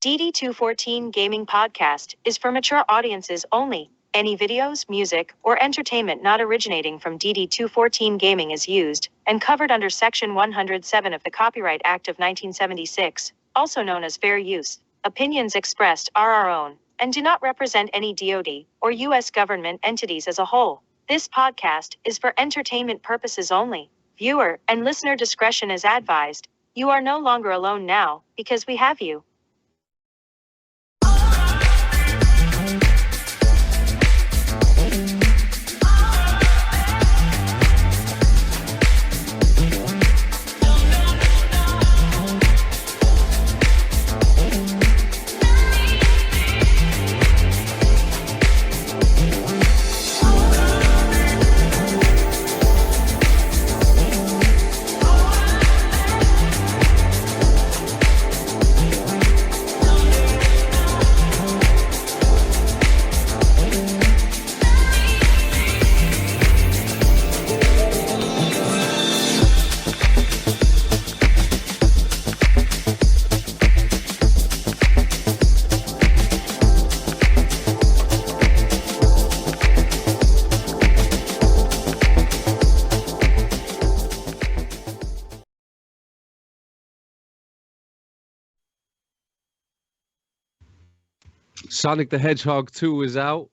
DD214 Gaming Podcast is for mature audiences only. Any videos, music, or entertainment not originating from DD214 Gaming is used and covered under Section 107 of the Copyright Act of 1976, also known as fair use. Opinions expressed are our own and do not represent any DoD or U.S. government entities as a whole. This podcast is for entertainment purposes only. Viewer and listener discretion is advised. You are no longer alone now, because we have you. Sonic the Hedgehog 2 is out.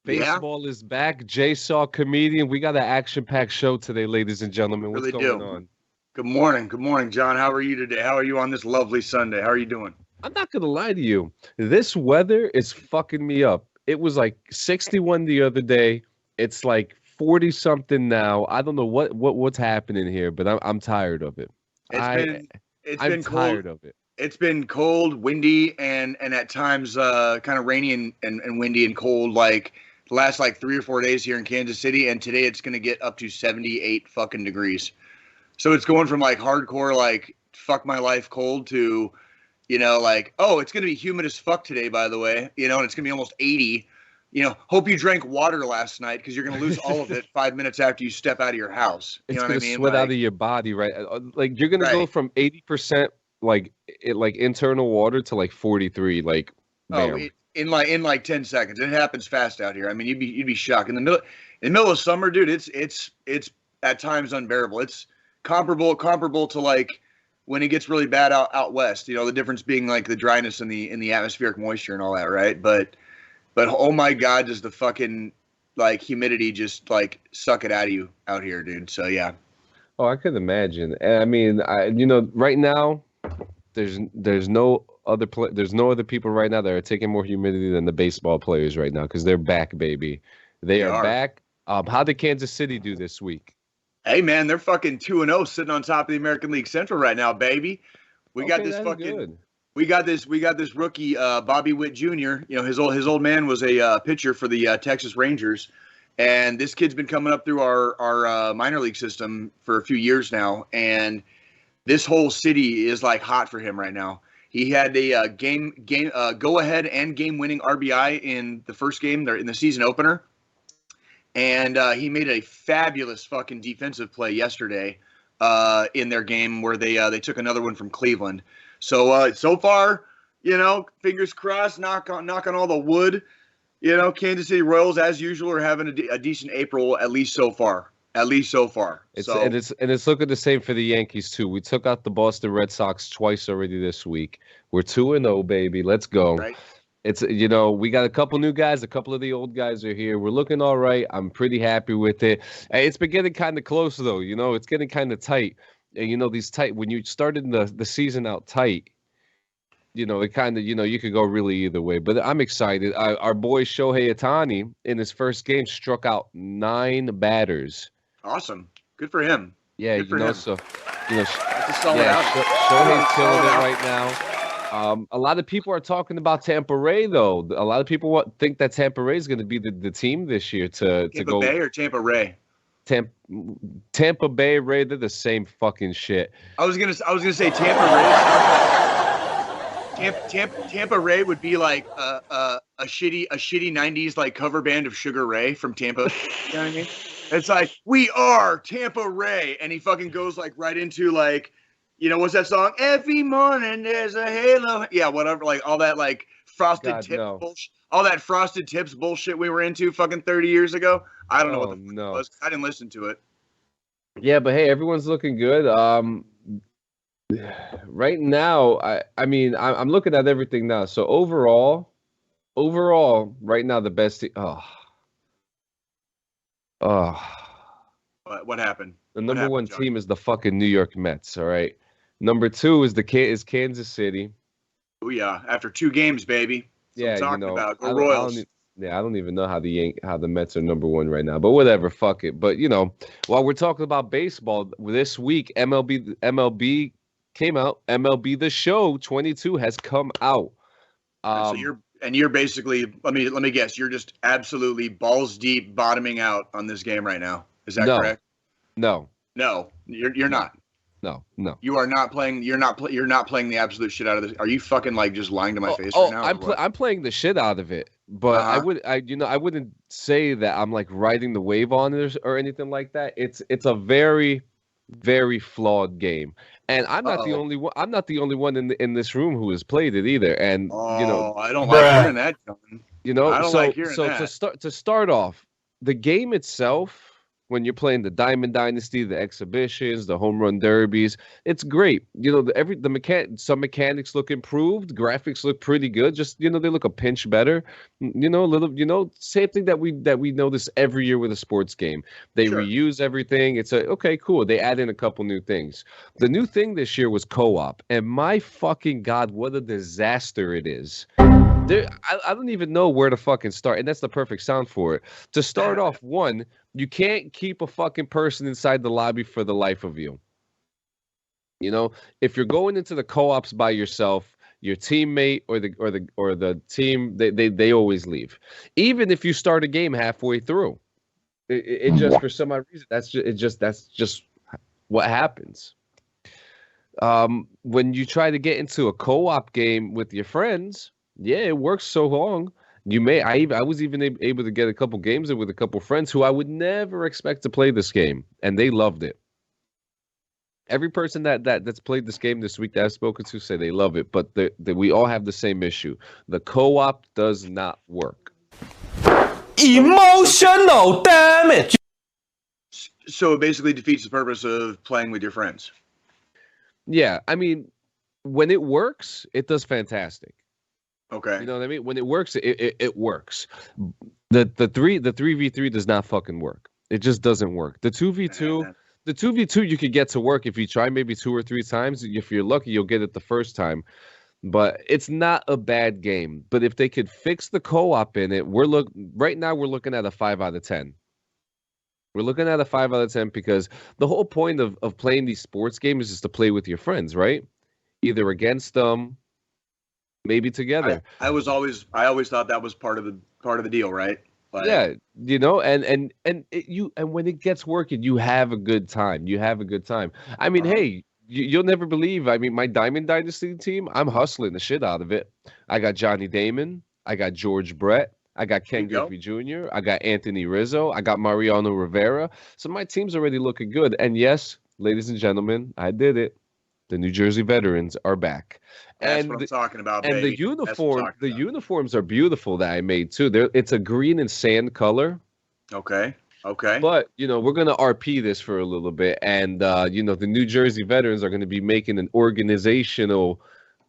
Baseball is back. Jay Saw comedian. We got an action-packed show today, ladies and gentlemen. What's going on? Good morning. Good morning, John. How are you today? How are you on this lovely Sunday? How are you doing? I'm not going to lie to you. This weather is fucking me up. It was like 61 the other day. It's like 40-something now. I don't know what's happening here, but I'm tired of it. I'm tired of it. It's been cold, windy, and at times kind of rainy and windy and cold, like the last like 3 or 4 days here in Kansas City. And today it's going to get up to 78 fucking degrees. So it's going from like hardcore, like fuck my life cold to, like, oh, it's going to be humid as fuck today, by the way, and it's going to be almost 80. Hope you drank water last night because you're going to lose all of it 5 minutes after you step out of your house. You know what I mean? Sweat out of your body, right? Like you're going to go from 80%. Like internal water to like 43, like bam. in like 10 seconds. It happens fast out here. I mean, you'd be shocked in the middle of summer, dude. It's at times unbearable. It's comparable to like when it gets really bad out west. The difference being like the dryness and the atmospheric moisture and all that, right? But oh my God, does the fucking like humidity just like suck it out of you out here, dude? So yeah. Oh, I could imagine. And I mean, right now. There's no other people right now that are taking more humidity than the baseball players right now because they're back, baby. They are back. How did Kansas City do this week? Hey man, they're fucking 2-0, sitting on top of the American League Central right now, baby. We got this rookie Bobby Witt Jr. His old man was a pitcher for the Texas Rangers, and this kid's been coming up through our minor league system for a few years now, and this whole city is like hot for him right now. He had a game go ahead and game winning RBI in the first game there in the season opener, and he made a fabulous fucking defensive play yesterday in their game where they took another one from Cleveland. So far, fingers crossed, knock on all the wood. Kansas City Royals as usual are having a decent April at least so far. It's looking the same for the Yankees too. We took out the Boston Red Sox twice already this week. We're 2-0, baby. Let's go. Right. It's we got a couple new guys. A couple of the old guys are here. We're looking all right. I'm pretty happy with it. It's been getting kind of close though. It's getting kind of tight. And these tight when you started the season out tight. It kind of you could go really either way. But I'm excited. Our boy Shohei Ohtani in his first game struck out 9 batters. Awesome. Good for him. Yeah, That's a solid outing. Shohei's killing it right now. A lot of people are talking about Tampa Ray, though. A lot of people think that Tampa Ray is going to be the team this year to go. Tampa Bay or Tampa Ray? Tampa Bay Ray, they're the same fucking shit. I was gonna say Tampa Ray. Tampa Ray would be like a shitty '90s like cover band of Sugar Ray from Tampa. You know what I mean? It's like, we are Tampa Ray, and he fucking goes like right into like You know, what's that song? Every morning there's a halo. Yeah, whatever. Like all that, like frosted tips bullshit. All that frosted tips bullshit we were into fucking 30 years ago. I don't know what the fuck it was. I didn't listen to it. Yeah, but hey, everyone's looking good. Right now, I mean, I'm looking at everything now. So overall, right now the best. What happened? The number one team is the fucking New York Mets. All right. Number two is Kansas City. Oh yeah, after 2 games, baby. That's what I'm talking about. Go Royals. I don't even know how the Mets are number one right now, but whatever, fuck it. But while we're talking about baseball, this week MLB came out. MLB The Show 22 has come out. So you're basically, let me guess, you're just absolutely balls deep bottoming out on this game right now. Is that correct? No, you're not. No. You are not playing. You're not playing the absolute shit out of this. Are you fucking like just lying to my face right now? I'm playing the shit out of it, but I wouldn't say that I'm like riding the wave on it or anything like that. It's a very, very flawed game, and I'm not the only one. I'm not the only one in this room who has played it either. And I don't like hearing that, John. I don't like hearing that. To start off, the game itself. When you're playing the Diamond Dynasty, the exhibitions, the home run derbies, it's great. Some mechanics look improved, graphics look pretty good. Just they look a pinch better. Same thing that we notice every year with a sports game. They reuse everything. It's okay, cool. They add in a couple new things. The new thing this year was co-op, and my fucking god, what a disaster it is. I don't even know where to fucking start, and that's the perfect sound for it. To start off, one, you can't keep a fucking person inside the lobby for the life of you. If you're going into the co-ops by yourself, your teammate or the team, they always leave. Even if you start a game halfway through, it just for some odd reason that's just what happens. When you try to get into a co-op game with your friends. Yeah, it works so long. I was even able to get a couple games in with a couple friends who I would never expect to play this game, and they loved it. Every person that's played this game this week that I've spoken to say they love it, but we all have the same issue. The co-op does not work. Emotional damage. So it basically defeats the purpose of playing with your friends. Yeah, I mean, when it works, it does fantastic. Okay. You know what I mean? When it works, it works. The 3v3 does not fucking work. It just doesn't work. The 2v2 you could get to work if you try maybe 2 or 3 times. If you're lucky, you'll get it the first time. But it's not a bad game. But if they could fix the co-op in it, right now we're looking at a 5 out of 10. We're looking at a 5 out of 10 because the whole point of playing these sports games is to play with your friends, right? Either against them. Maybe together. I always thought that was part of the deal, right? But, yeah, and when it gets working, you have a good time. I mean, hey, you'll never believe. I mean, my Diamond Dynasty team, I'm hustling the shit out of it. I got Johnny Damon, I got George Brett, I got Ken Griffey Jr., I got Anthony Rizzo, I got Mariano Rivera. So my team's already looking good. And yes, ladies and gentlemen, I did it. The New Jersey veterans are back. That's what I'm talking about, and baby. The uniforms are beautiful that I made too. It's a green and sand color. Okay. But we're gonna RP this for a little bit, and the New Jersey veterans are gonna be making an organizational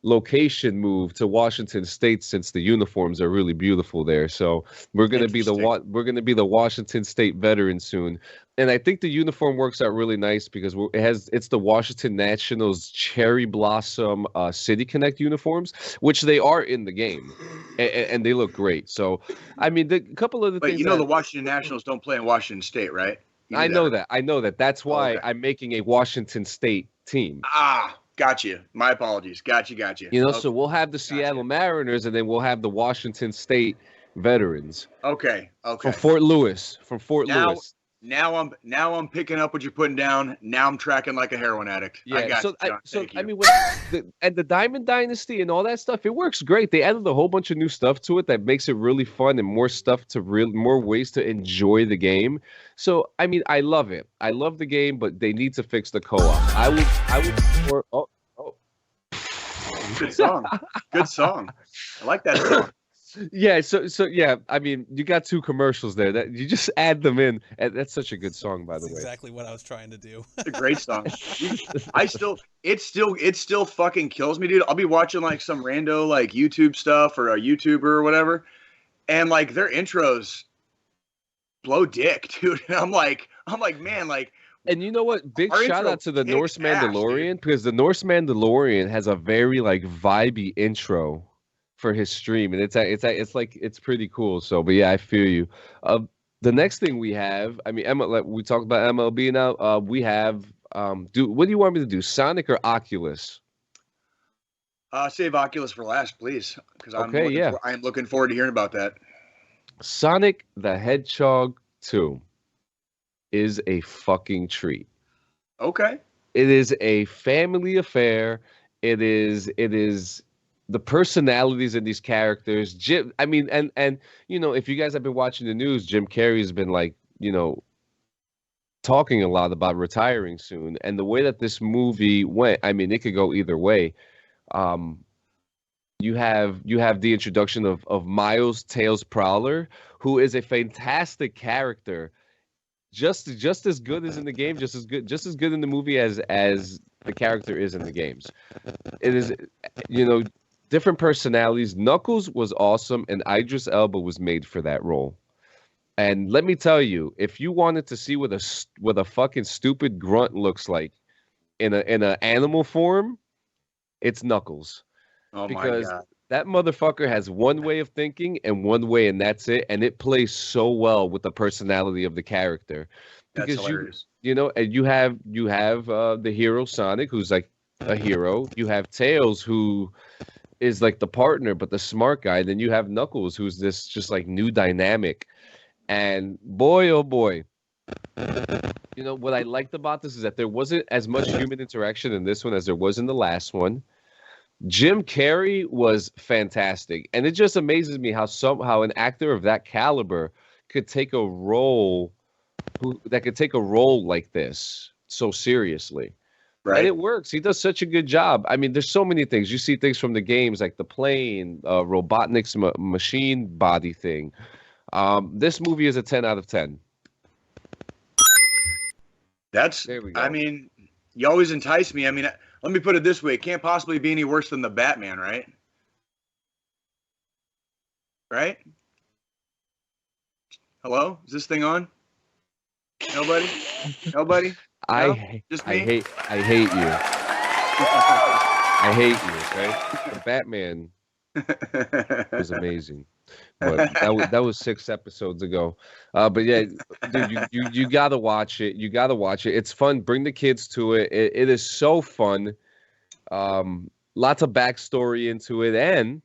location move to Washington State since the uniforms are really beautiful there. So we're gonna be the Washington State veterans soon. And I think the uniform works out really nice because it's the Washington Nationals Cherry Blossom City Connect uniforms, which they are in the game, and they look great. So, I mean, a couple of the things. The Washington Nationals don't play in Washington State, right? I know that. That's why I'm making a Washington State team. Got you. My apologies. Got you. So we'll have the Seattle Mariners, and then we'll have the Washington State veterans. Okay. From Fort Lewis. Lewis. Now I'm picking up what you're putting down. Now I'm tracking like a heroin addict. Yeah. I got you, John. I mean, the Diamond Dynasty and all that stuff, it works great. They added a whole bunch of new stuff to it that makes it really fun and more ways to enjoy the game. So I mean, I love it. I love the game, but they need to fix the co-op. I would. Good song. Good song. I like that song. Yeah, so yeah, I mean, you got 2 commercials there. That you just add them in, and that's such a good song, by the way. Exactly what I was trying to do. It's a great song. It still fucking kills me, dude. I'll be watching like some rando like YouTube stuff or a YouTuber or whatever, and like their intros blow dick, dude. And I'm like, man, like. And you know what? Big Our shout intro out to the kicks Norse ass, Mandalorian, because the Norse Mandalorian has a very like vibey intro for his stream, and it's pretty cool. So, but yeah, I feel you. The next thing we have, I mean, we talked about MLB now. We have what do you want me to do? Sonic or Oculus? Save Oculus for last, please, because I am looking forward to hearing about that. Sonic the Hedgehog 2 is a fucking treat. Okay. It is a family affair. It is the personalities in these characters. Jim, I mean, and you know, if you guys have been watching the news, Jim Carrey's been like, you know, talking a lot about retiring soon. And the way that this movie went, I mean, it could go either way. You have the introduction of Miles Tails Prowler, who is a fantastic character. Just as good as in the game, just as good in the movie as the character is in the games. It is, you know, different personalities. Knuckles was awesome, and Idris Elba was made for that role. And let me tell you, if you wanted to see what a fucking stupid grunt looks like in a animal form, it's Knuckles. Oh because my God. that motherfucker has one way of thinking and one way, and that's it. And it plays so well with the personality of the character. That's Because hilarious. you know, and you have the hero Sonic, who's like a hero. You have Tails, who is like the partner, but the smart guy. Then you have Knuckles, who's this just like new dynamic. And boy, oh boy, you know what I liked about this is that there wasn't as much human interaction in this one as there was in the last one. Jim Carrey was fantastic, and it just amazes me how an actor of that caliber could take a role like this so seriously. Right. And it works. He does such a good job. I mean, there's so many things. You see things from the games like the plane, Robotnik's machine body thing. This movie is a 10 out of 10. There we go. I mean, you always entice me. I mean, let me put it this way. It can't possibly be any worse than the Batman, right? Right? Hello? Is this thing on? Nobody? Nobody? No? Just me? I hate you. I hate you, okay? The Batman was amazing. But that was 6 episodes ago. But yeah, dude, you gotta watch it. You gotta watch it. It's fun. Bring the kids to it. It is so fun. Lots of backstory into it, and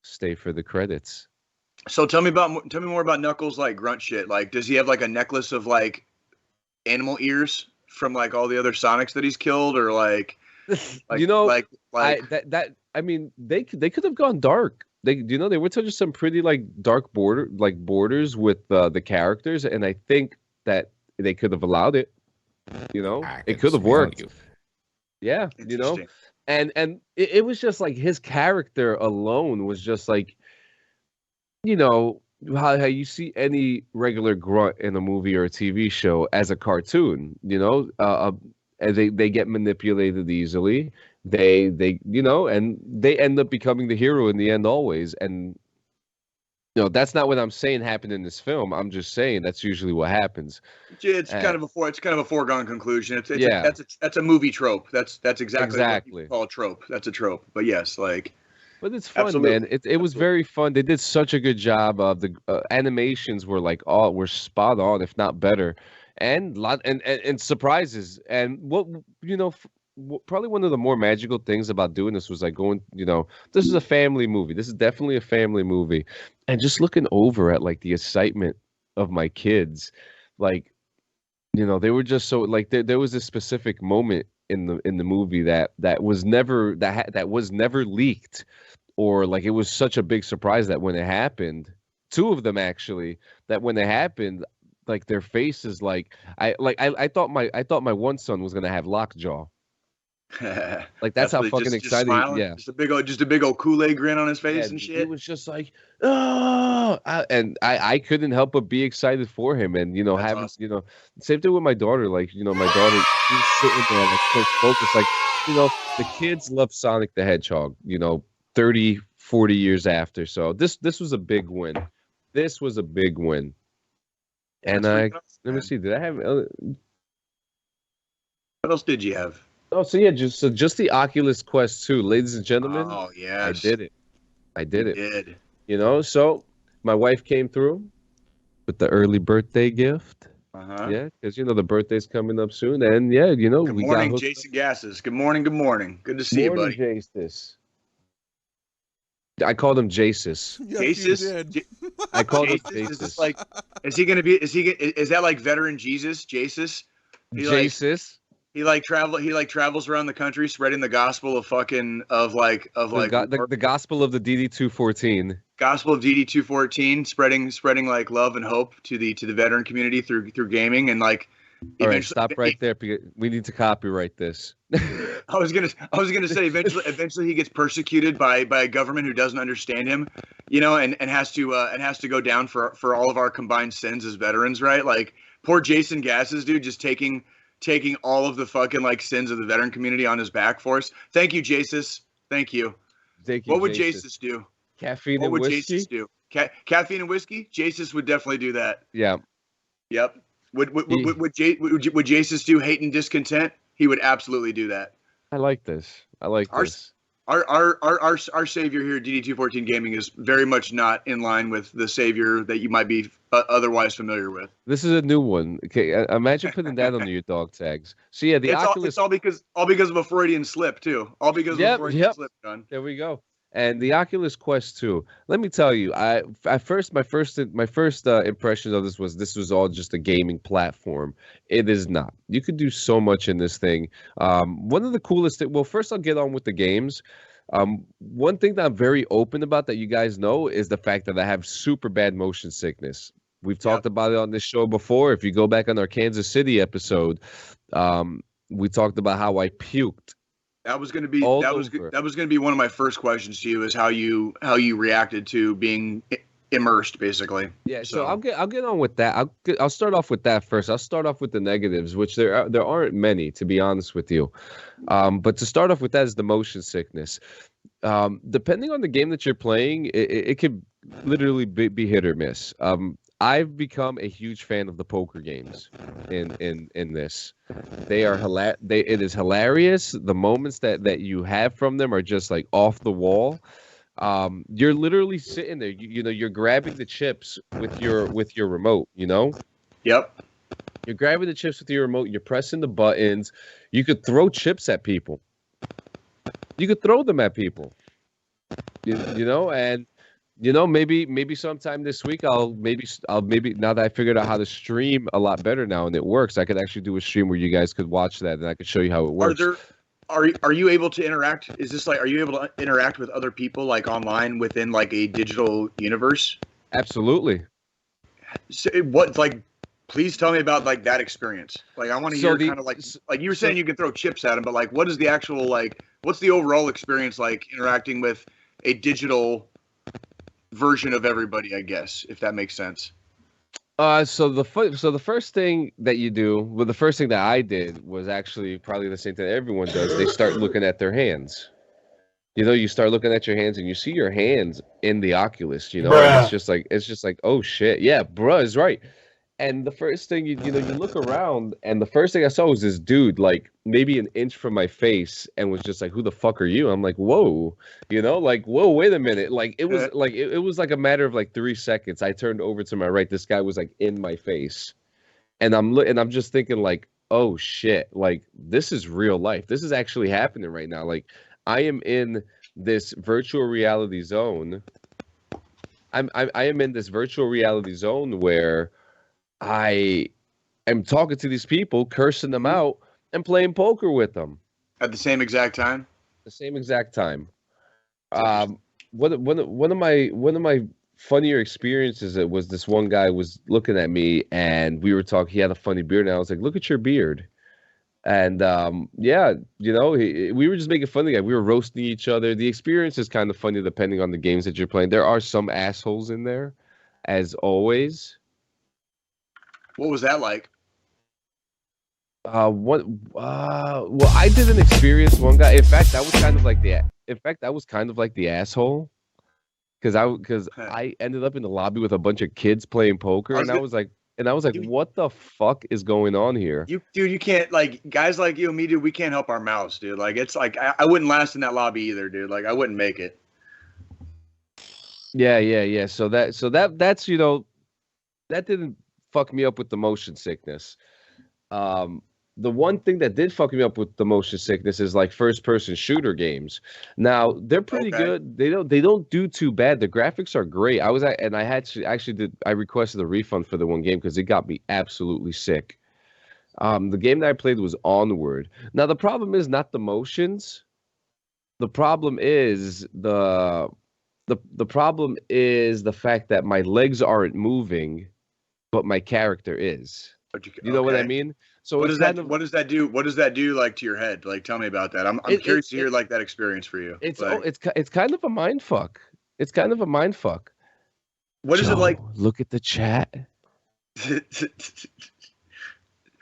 stay for the credits. So tell me more about Knuckles' like grunt shit. Like, does he have like a necklace of like animal ears from like all the other Sonics that he's killed, or like you know, I mean, they could have gone dark. They were touching some pretty like dark borders with the characters, and I think that they could have allowed it. You know, it could have worked. Yeah, you know, and it was just like his character alone was just like, you know, how you see any regular grunt in a movie or a TV show as a cartoon. You know, and they get manipulated easily. They you know, and they end up becoming the hero in the end always. And you know, that's not what I'm saying happened in this film. I'm just saying that's usually what happens. It's kind of a foregone conclusion. That's a movie trope. That's exactly what you call a trope. That's a trope. But yes, like. But it's fun, absolutely. Man. It was very fun. They did such a good job. Of the animations were were spot on, if not better, and surprises. And what you know. Probably one of the more magical things about doing this was like going, you know, this is a family movie. This is definitely a family movie. And just looking over at like the excitement of my kids, like, you know, they were just so like there was a specific moment in the movie that was never leaked, or like it was such a big surprise that when it happened, 2 of them actually, that when it happened, like their faces, like I thought my one son was gonna have lockjaw. Like that's how what fucking just excited. smiling, Yeah. just a big old Kool-Aid grin on his face Yeah, and he shit. was just like, oh, I couldn't help but be excited for him, and That's having awesome. same thing with my daughter. Like my daughter, she's sitting there like so focused. Like the kids love Sonic the Hedgehog. 30, 40 years after. So this was a big win. This was a big win. And That's freaking awesome, let me man. see. Did I have? What else did you have? Oh, so yeah, just the Oculus Quest 2, ladies and gentlemen. Oh I yes, did it. I did you it. did. So my wife came through with the early birthday gift. Uh-huh. Yeah, because the birthday's coming up soon, and yeah, Good we morning, got Jason Gasses. Good morning. Good morning. Good to see you, morning, buddy. Jasus. I called him Jasus. Yes, you Jesus? did. I called him Jesus? Is this Jasus. like? Is he gonna be? Is that like veteran Jesus? Jesus? Jasus. He travels around the country spreading the gospel of fucking The gospel of the DD214. gospel of DD214, spreading like love and hope to the veteran community through gaming and like. All right, stop right there. We need to copyright this. I was gonna say eventually he gets persecuted by a government who doesn't understand him, and has to go down for all of our combined sins as veterans, right? Like poor Jason Gasses, dude, just taking all of the fucking like sins of the veteran community on his back for us. Thank you, Jesus. Thank you. Thank you. What would Jasus. Jesus do? Caffeine What and would whiskey? Jesus do? Caffeine and whiskey? Jesus would definitely do that. Yeah. Yep. Would Jesus do hate and discontent? He would absolutely do that. I like this. This. Our savior here at DD214 Gaming is very much not in line with the savior that you might be otherwise familiar with. This is a new one. Okay, imagine putting that on your dog tags. So yeah, the Oculus. It's all because of a Freudian slip too. All because of a Freudian slip, John. There we go. And the Oculus Quest 2. Let me tell you, my first impression of this was all just a gaming platform. It is not. You could do so much in this thing. One of the coolest things. Well, first I'll get on with the games. One thing that I'm very open about that you guys know is the fact that I have super bad motion sickness. We've talked about it on this show before. If you go back on our Kansas City episode, we talked about how I puked. That was going to be one of my first questions to you is how you reacted to being immersed, basically. Yeah, so I'll get on with that. I'll start off with that first. I'll start off with the negatives, which there aren't many, to be honest with you. But to start off with that is the motion sickness. Depending on the game that you're playing, it could literally be hit or miss. I've become a huge fan of the poker games in this. They are it is hilarious. The moments that you have from them are just like off the wall. You're literally sitting there, you're grabbing the chips with your remote, Yep. You're grabbing the chips with your remote, you're pressing the buttons. You could throw chips at people. You could throw them at people. And maybe sometime this week I'll maybe now that I figured out how to stream a lot better now and it works, I could actually do a stream where you guys could watch that and I could show you how it works. Are you able to interact? Is this like, are you able to interact with other people like online within like a digital universe? Absolutely. So please tell me about like that experience. Like I want to hear kind of like you were saying you can throw chips at them, but like what is the actual what's the overall experience like interacting with a digital version of everybody, I guess, if that makes sense. So the first thing that you do, well, the first thing that I did was actually probably the same thing that everyone does. They start looking at their hands. You start looking at your hands and you see your hands in the Oculus. And it's just like, oh shit, yeah, bruh is right. And the first thing you look around, and the first thing I saw was this dude, like maybe an inch from my face, and was just like, "Who the fuck are you?" I'm like, "Whoa," whoa, wait a minute. Like it was like it was like a matter of like 3 seconds. I turned over to my right. This guy was like in my face, and I'm just thinking like, "Oh shit!" Like this is real life. This is actually happening right now. Like I am in this virtual reality zone. I am in this virtual reality zone where I am talking to these people, cursing them out, and playing poker with them at the same exact time. One of my funnier experiences was this one guy was looking at me, and we were talking. He had a funny beard, and I was like, "Look at your beard," And yeah, you know, we were just making fun of the guy. We were roasting each other. The experience is kind of funny depending on the games that you're playing. There are some assholes in there, as always. What was that like? What? Well, I didn't experience one guy. In fact, that was kind of like the. In fact, that was kind of like the asshole, because I ended up in the lobby with a bunch of kids playing poker, and I was like, what the fuck is going on here? Dude, you can't, like, guys like you and me, dude. We can't help our mouths, dude. Like, it's like I wouldn't last in that lobby either, dude. Like, I wouldn't make it. Yeah. So that's you know, that didn't fuck me up with the motion sickness. The one thing that did fuck me up with the motion sickness is like first person shooter games. Now they're pretty good. They don't do too bad. The graphics are great. I requested a refund for the one game because it got me absolutely sick. The game that I played was Onward. Now the problem is not the motions. The problem is the problem is the fact that my legs aren't moving, but my character is. You know what I mean? So what does that do? What does that do, like, to your head? Like, tell me about that. I'm curious to hear like that experience for you. It's kind of a mind fuck. It's kind of a mind fuck. What is it like? Look at the chat.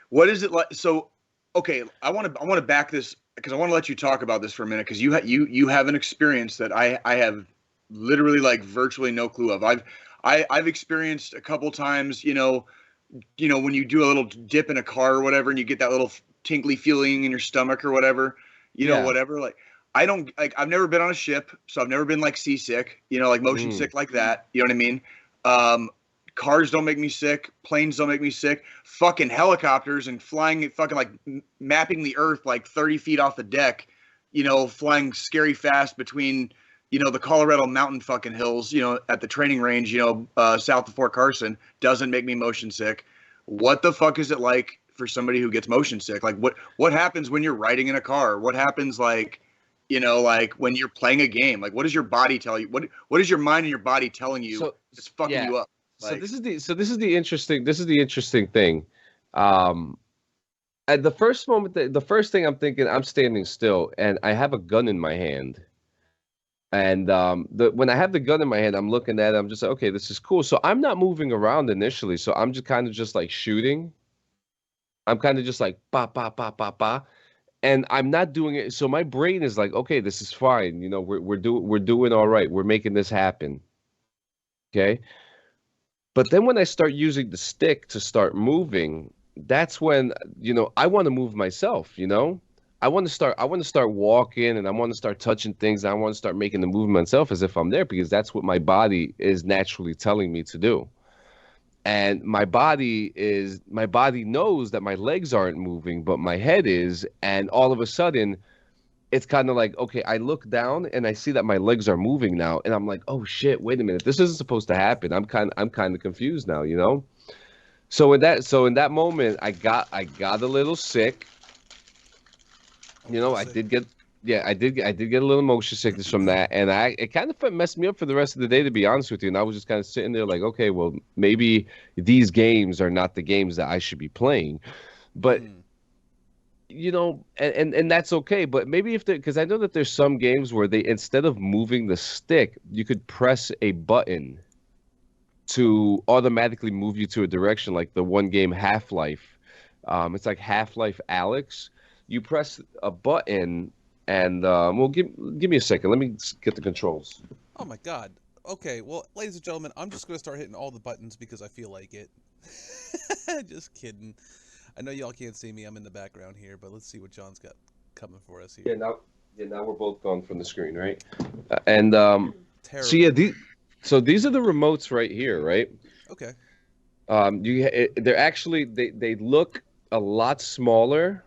What is it like? So, okay, I want to back this because I want to let you talk about this for a minute because you have an experience that I have literally like virtually no clue of. I've experienced a couple times, you know, when you do a little dip in a car or whatever, and you get that little tinkly feeling in your stomach or whatever, you know, whatever. Like, I've never been on a ship, so I've never been like seasick, you know, like motion sick like that. You know what I mean? Cars don't make me sick. Planes don't make me sick. Fucking helicopters and flying, fucking like mapping the earth like 30 feet off the deck, you know, flying scary fast between, you know, the Colorado mountain fucking hills, you know, at the training range, you know, south of Fort Carson, doesn't make me motion sick. What the fuck is it like for somebody who gets motion sick? Like, what happens when you're riding in a car? What happens, like, you know, like when you're playing a game? Like, what does your body tell you? What is your mind and your body telling you it's fucking you up? Like, this is the interesting thing. At the first moment, the first thing I'm thinking, I'm standing still and I have a gun in my hand. And when I have the gun in my hand, I'm looking at it. I'm just like, okay, this is cool. So I'm not moving around initially. So I'm just kind of just like shooting. I'm kind of just like ba ba ba ba ba, and I'm not doing it. So my brain is like, okay, this is fine. You know, we're doing all right. We're making this happen. Okay. But then when I start using the stick to start moving, that's when, you know, I want to move myself. You know. I want to start walking and I want to start touching things. And I want to start making the movement myself as if I'm there because that's what my body is naturally telling me to do. And my body knows that my legs aren't moving, but my head is. And all of a sudden, it's kind of like, okay, I look down and I see that my legs are moving now. And I'm like, oh shit, wait a minute. This isn't supposed to happen. I'm kind of confused now, you know? So in that moment, I got a little sick. You know, I did get a little motion sickness from that, and it kind of messed me up for the rest of the day, to be honest with you. And I was just kind of sitting there like, okay, well, maybe these games are not the games that I should be playing, but you know, and that's okay. But maybe because I know that there's some games where they, instead of moving the stick, you could press a button to automatically move you to a direction, like the one game Half-Life. It's like Half-Life Alyx. You press a button, and well, give me a second. Let me get the controls. Oh my god. Okay, well, ladies and gentlemen, I'm just gonna start hitting all the buttons because I feel like it. Just kidding. I know y'all can't see me. I'm in the background here, but let's see what John's got coming for us here. Now we're both gone from the screen, right? And Terrible. so these are the remotes right here, right? Okay. They're actually they look a lot smaller.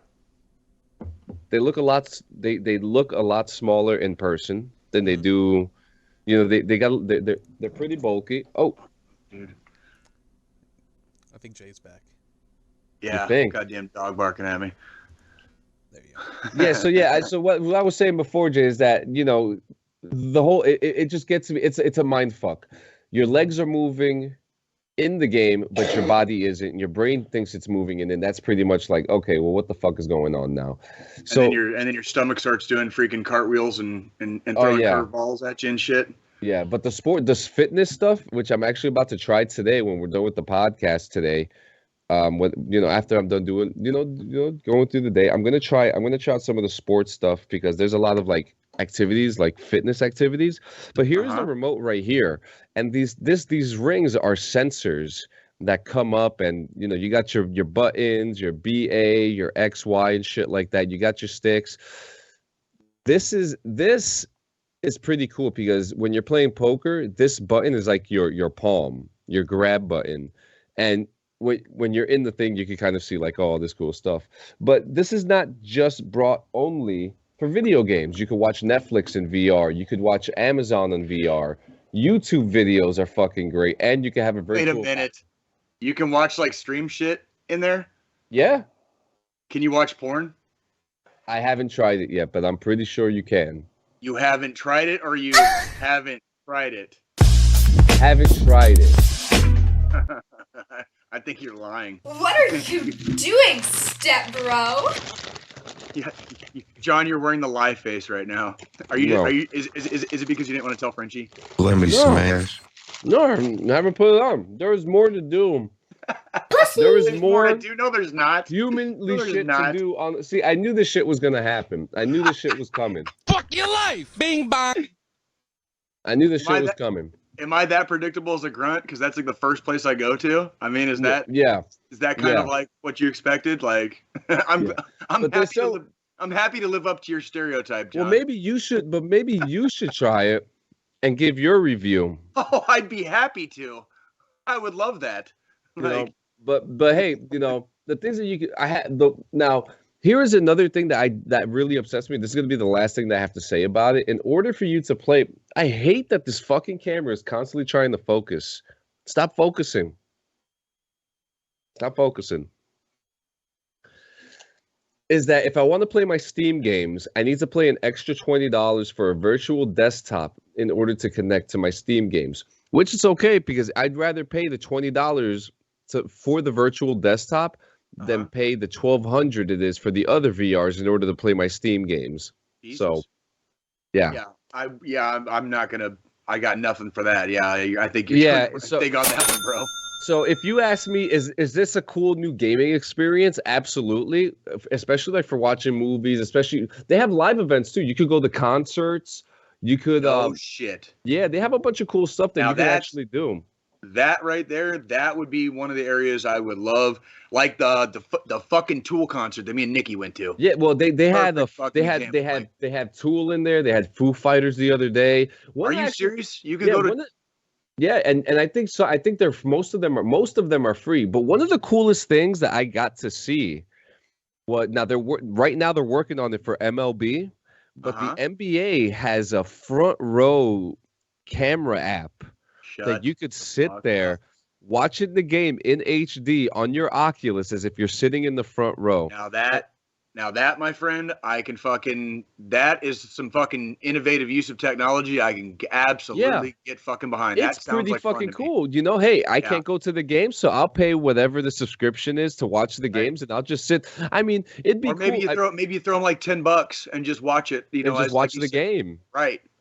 They look a lot smaller in person than they do. You know, they're pretty bulky. Oh, dude. I think Jay's back. Yeah, goddamn dog barking at me. There you go. So what I was saying before, Jay, is that, you know, the whole it just gets to me. It's a mind fuck. Your legs are moving. in the game, but your body isn't, and your brain thinks it's moving, and then that's pretty much like, okay, well, what the fuck is going on now? So and then your stomach starts doing freaking cartwheels and throwing curveballs at you and shit. Yeah, but this fitness stuff, which I'm actually about to try today when we're done with the podcast today. After I'm done doing, going through the day, I'm gonna try out some of the sports stuff because there's a lot of like activities, like fitness activities. But here's the remote right here, and these rings are sensors that come up, and you got your buttons, your BA, your X, Y, and shit like that. You got your sticks. This is pretty cool because when you're playing poker, this button is like your palm, your grab button, and when you're in the thing, you can kind of see like all this cool stuff. But this is not just brought only for video games. You could watch Netflix in VR. You could watch Amazon in VR. YouTube videos are fucking great, and you can have a virtual. Wait a minute, you can watch like stream shit in there? Yeah. Can you watch porn? I haven't tried it yet, but I'm pretty sure you can. You haven't tried it, or you haven't tried it? Haven't tried it. I think you're lying. What are you doing, step bro? Yeah, John, you're wearing the lie face right now. Are you? No. Are you? Is it because you didn't want to tell Frenchie? Let me smash. No, I haven't put it on. There was more to do. There was more to do. No, there's not. Humanly No, there's shit not. to do. See, I knew this shit was gonna happen. I knew this shit was coming. Fuck your life. Bing bong. I knew this shit was coming. Am I that predictable as a grunt? Because that's like the first place I go to. I mean, is that kind of like what you expected? Like, I'm happy to live up to your stereotype, John. Well, maybe you should try it and give your review. Oh, I'd be happy to. I would love that. But hey, the things that you could, now. Here is another thing that really upsets me. This is going to be the last thing that I have to say about it. In order for you to play, I hate that this fucking camera is constantly trying to focus. Stop focusing. Stop focusing. Is that if I want to play my Steam games, I need to pay an extra $20 for a virtual desktop in order to connect to my Steam games, which is okay because I'd rather pay the $20 for the virtual desktop than pay the $1,200 it is for the other VRs in order to play my Steam games. Jesus. So, I'm not gonna. I got nothing for that. Yeah, I think you're big on that one, bro. So if you ask me, is this a cool new gaming experience? Absolutely, especially like for watching movies. Especially they have live events too. You could go to concerts. You could. Oh shit. Yeah, they have a bunch of cool stuff that you can actually do. That right there, that would be one of the areas I would love, like the fucking Tool concert that me and Nikki went to. Yeah, well, they had Tool in there. They had Foo Fighters the other day. Are you serious? You could go to. And I think so. I think most of them are free. But one of the coolest things that I got to see, they're working on it for MLB, but the NBA has a front row camera app. That you could sit there watching the game in HD on your Oculus as if you're sitting in the front row. Now that, my friend, that is some fucking innovative use of technology. I can absolutely get fucking behind. It's that sounds pretty like fucking cool. Hey, I can't go to the game, so I'll pay whatever the subscription is to watch the games, and I'll just sit. I mean, it'd be or maybe cool. maybe you throw them like $10 and just watch it. Just watch the game.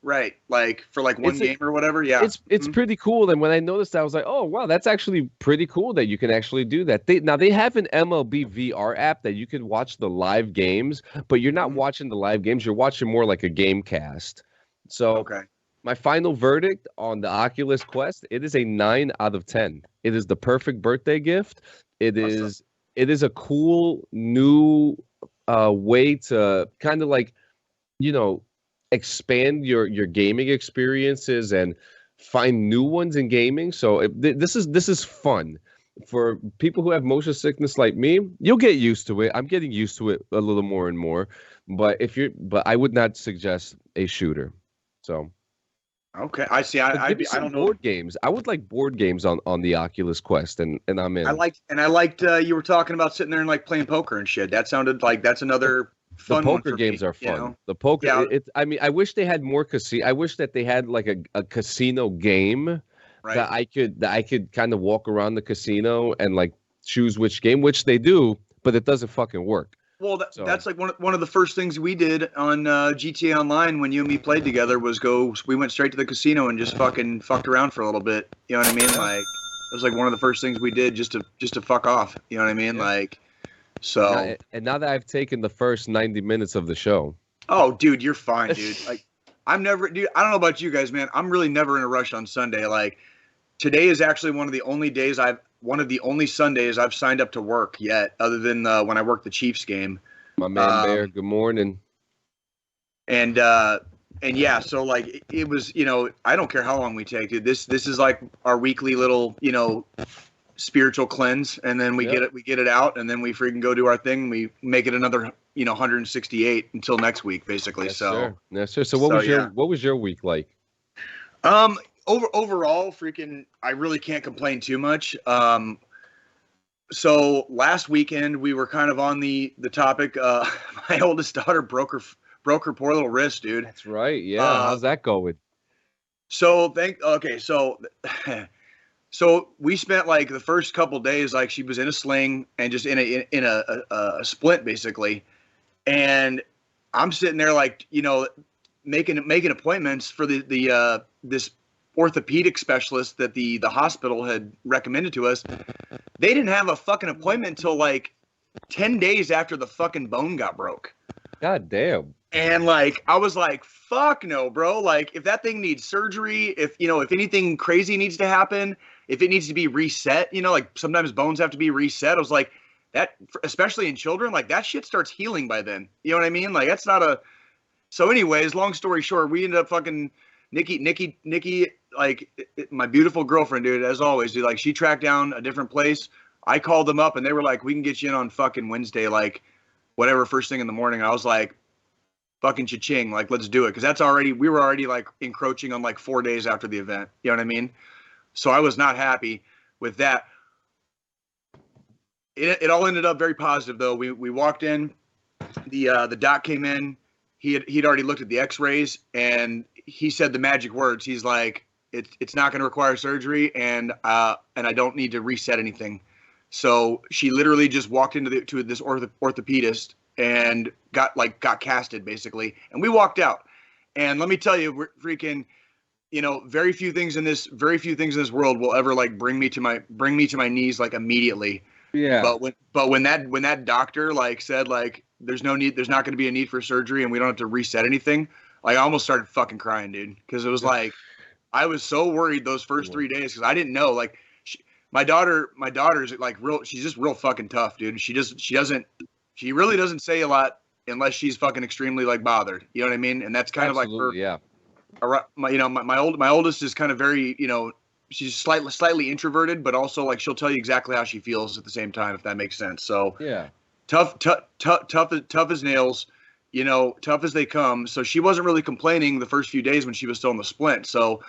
Right. Like for like one game or whatever. Yeah. It's pretty cool. And when I noticed that, I was like, oh wow, that's actually pretty cool that you can actually do that. They have an MLB VR app that you can watch the live games, but you're not watching the live games. You're watching more like a game cast. So my final verdict on the Oculus Quest, it is a 9 out of 10. It is the perfect birthday gift. It is a cool new way to kind of like, expand your gaming experiences and find new ones in gaming. So this is fun for people who have motion sickness like me. You'll get used to it. I'm getting used to it a little more and more. But I would not suggest a shooter. So okay, I see. I don't know. Board games. I would like board games on the Oculus Quest, and I'm in. I liked you were talking about sitting there and like playing poker and shit. That sounded like that's another. The poker games are fun. The poker, I wish they had more casino. I wish that they had like a casino game that I could kind of walk around the casino and like choose which game, which they do, but it doesn't fucking work. Well, that's like one of the first things we did on GTA Online when you and me played together was we went straight to the casino and just fucking fucked around for a little bit. You know what I mean? Like it was like one of the first things we did just to fuck off. You know what I mean? Yeah. Like, so. And now that I've taken the first 90 minutes of the show. Oh, dude, you're fine, dude. Like, dude, I don't know about you guys, man. I'm really never in a rush on Sunday. Like, today is actually one of the only Sundays I've signed up to work yet, other than when I work the Chiefs game. My man Bear, good morning. And yeah, so like it was, I don't care how long we take, dude. This is like our weekly little, spiritual cleanse, and then we get it out, and then we freaking go do our thing. We make it another, 168 until next week, basically. Yes, so, sir. Yes, sir. So what was your week like? Overall, freaking, I really can't complain too much. So last weekend we were kind of on the topic. My oldest daughter broke her poor little wrist, dude. That's right. Yeah. How's that going? So so we spent like the first couple days, like she was in a sling and just in a splint basically. And I'm sitting there like, making appointments for this orthopedic specialist that the hospital had recommended to us. They didn't have a fucking appointment until like 10 days after the fucking bone got broke. God damn. And like, I was like, fuck no, bro. Like if that thing needs surgery, if anything crazy needs to happen, if it needs to be reset, like sometimes bones have to be reset. I was like, that, especially in children, like that shit starts healing by then. You know what I mean? Like that's not a, so anyways, long story short, we ended up fucking Nikki, like my beautiful girlfriend, dude, as always, dude, like she tracked down a different place. I called them up and they were like, we can get you in on fucking Wednesday, like whatever, first thing in the morning. I was like, fucking cha-ching, like, let's do it. Cause we were already like encroaching on like 4 days after the event. You know what I mean? So I was not happy with that. It all ended up very positive though. We walked in, the doc came in, he'd already looked at the x-rays and he said the magic words. He's like, it's not going to require surgery and I don't need to reset anything. So she literally just walked to this orthopedist and got casted basically. And we walked out. And let me tell you, we're freaking, very few things in this world will ever like bring me to my knees like immediately. Yeah. But when that doctor like said like there's not going to be a need for surgery and we don't have to reset anything, like I almost started fucking crying, dude, because it was like I was so worried those first 3 days because I didn't know. Like my daughter's like she's just real fucking tough, dude. She really doesn't say a lot unless she's fucking extremely like bothered. You know what I mean? And that's kind Absolutely, of like her. Yeah. My oldest is kind of very, she's slightly introverted, but also like she'll tell you exactly how she feels at the same time, if that makes sense. So yeah, tough as nails, tough as they come. So she wasn't really complaining the first few days when she was still in the splint. So,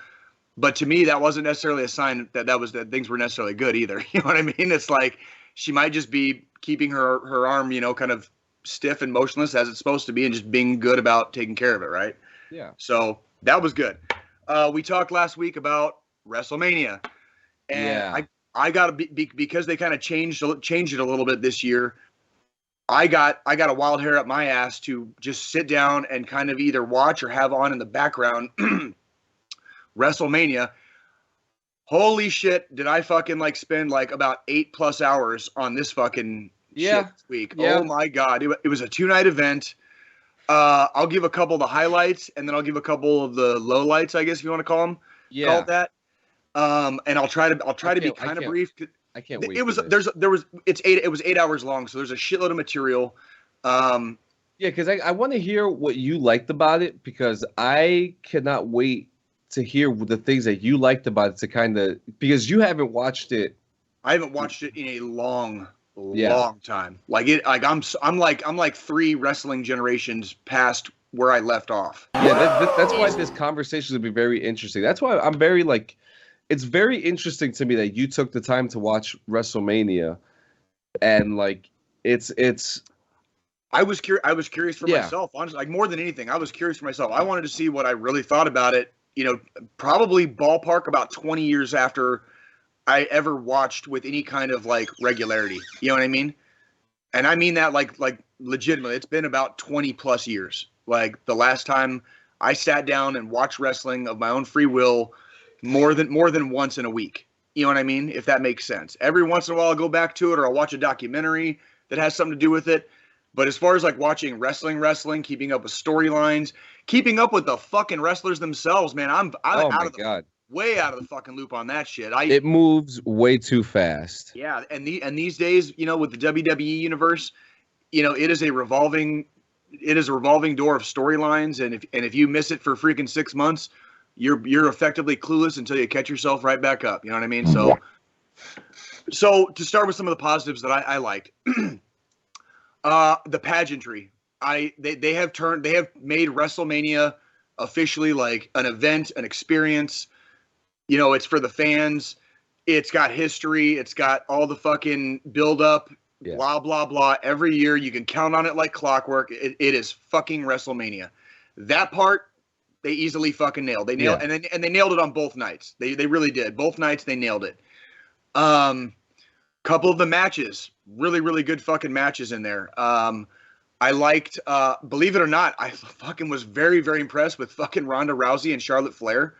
but to me, that wasn't necessarily a sign that things were necessarily good either. You know what I mean? It's like she might just be keeping her arm, kind of stiff and motionless as it's supposed to be, and just being good about taking care of it, right? Yeah. So that was good. We talked last week about Wrestlemania, and I got because they kind of changed it a little bit this year. I got a wild hair up my ass to just sit down and kind of either watch or have on in the background WrestleMania. Holy shit, did I fucking like spend like about 8+ hours on this fucking shit this week. Yeah. Oh my God. It was a 2-night event. I'll give a couple of the highlights and then I'll give a couple of the lowlights, I guess if you want to call them. Yeah. Call it that. And I'll try to be kind of brief. I can't wait. It was 8 hours long, so there's a shitload of material. Yeah, because I want to hear what you liked about it, because I cannot wait to hear the things that you liked about it, to kind of, because you haven't watched it. I haven't watched it in a long time. I'm like 3 wrestling generations past where I left off. Yeah, that's why this conversation will be very interesting. That's why I'm very like, it's very interesting to me that you took the time to watch WrestleMania, and like it's. I was curious for myself, honestly. Like more than anything, I was curious for myself. I wanted to see what I really thought about it probably ballpark about 20 years after I ever watched with any kind of like regularity. You know what I mean? And I mean that like legitimately. It's been about 20 plus years. Like the last time I sat down and watched wrestling of my own free will more than once in a week. You know what I mean? If that makes sense. Every once in a while I'll go back to it, or I'll watch a documentary that has something to do with it. But as far as like watching wrestling, keeping up with storylines, keeping up with the fucking wrestlers themselves, man, I'm way out of the fucking loop on that shit. It moves way too fast. Yeah, and these days, with the WWE universe, it is a revolving door of storylines, and if you miss it for freaking 6 months, you're effectively clueless until you catch yourself right back up. You know what I mean? So to start with some of the positives that I liked, the pageantry. They have made WrestleMania officially like an event, an experience. It's for the fans. It's got history. It's got all the fucking build up, blah, blah, blah. Every year you can count on it like clockwork. It is fucking WrestleMania. That part, they easily fucking nailed. They nailed, and they nailed it on both nights. They really did. Both nights they nailed it. Couple of the matches, really, really good fucking matches in there. I liked, believe it or not, I fucking was very, very impressed with fucking Ronda Rousey and Charlotte Flair.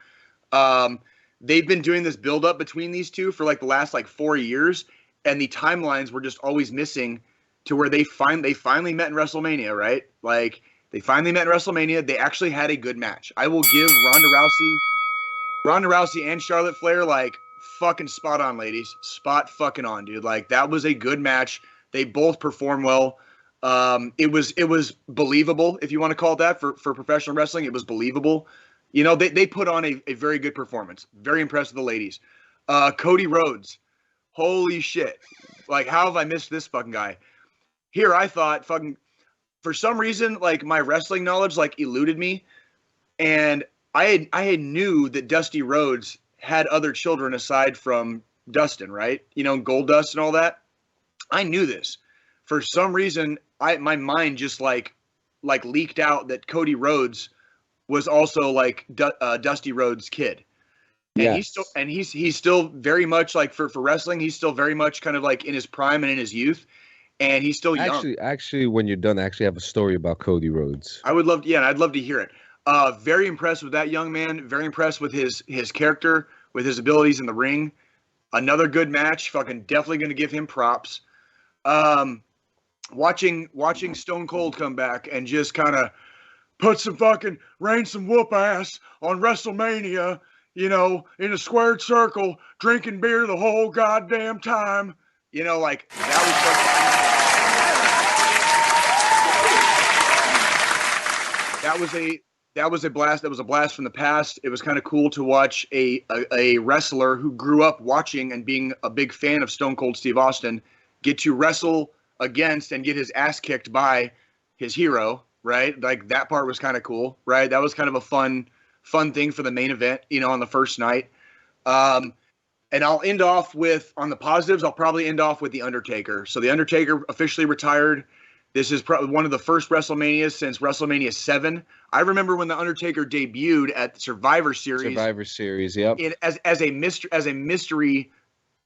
They've been doing this build up between these two for like the last 4 years, and the timelines were just always missing to where they finally met in WrestleMania, right? Like they finally met in WrestleMania. They actually had a good match. I will give Ronda Rousey and Charlotte Flair like fucking spot on, ladies. Spot fucking on, dude. Like that was a good match. They both performed well. It was believable, if you want to call it that, for professional wrestling. It was believable. They put on a very good performance. Very impressed with the ladies. Cody Rhodes. Holy shit. Like, how have I missed this fucking guy? Here, I thought fucking, for some reason, like my wrestling knowledge like eluded me. And I had knew that Dusty Rhodes had other children aside from Dustin, right? Goldust and all that. I knew this. For some reason, my mind just like leaked out that Cody Rhodes was also like Dusty Rhodes' kid. And he's still very much like for wrestling, he's still very much kind of like in his prime and in his youth, and he's still young. Actually, when you're done, I actually have a story about Cody Rhodes. I'd love to hear it. Very impressed with that young man. Very impressed with his character, with his abilities in the ring. Another good match. Fucking definitely going to give him props. Watching Stone Cold come back and just kind of put some fucking rain some whoop ass on WrestleMania, in a squared circle, drinking beer the whole goddamn time. Like that was a blast. That was a blast from the past. It was kind of cool to watch a wrestler who grew up watching and being a big fan of Stone Cold Steve Austin get to wrestle against and get his ass kicked by his hero, right? Like that part was kind of cool, right? That was kind of a fun thing for the main event, on the first night. And I'll end off with, on the positives, I'll probably end off with The Undertaker. So The Undertaker officially retired. This is probably one of the first WrestleManias since WrestleMania 7. I remember when The Undertaker debuted at the Survivor Series. Survivor Series, yep. As a mystery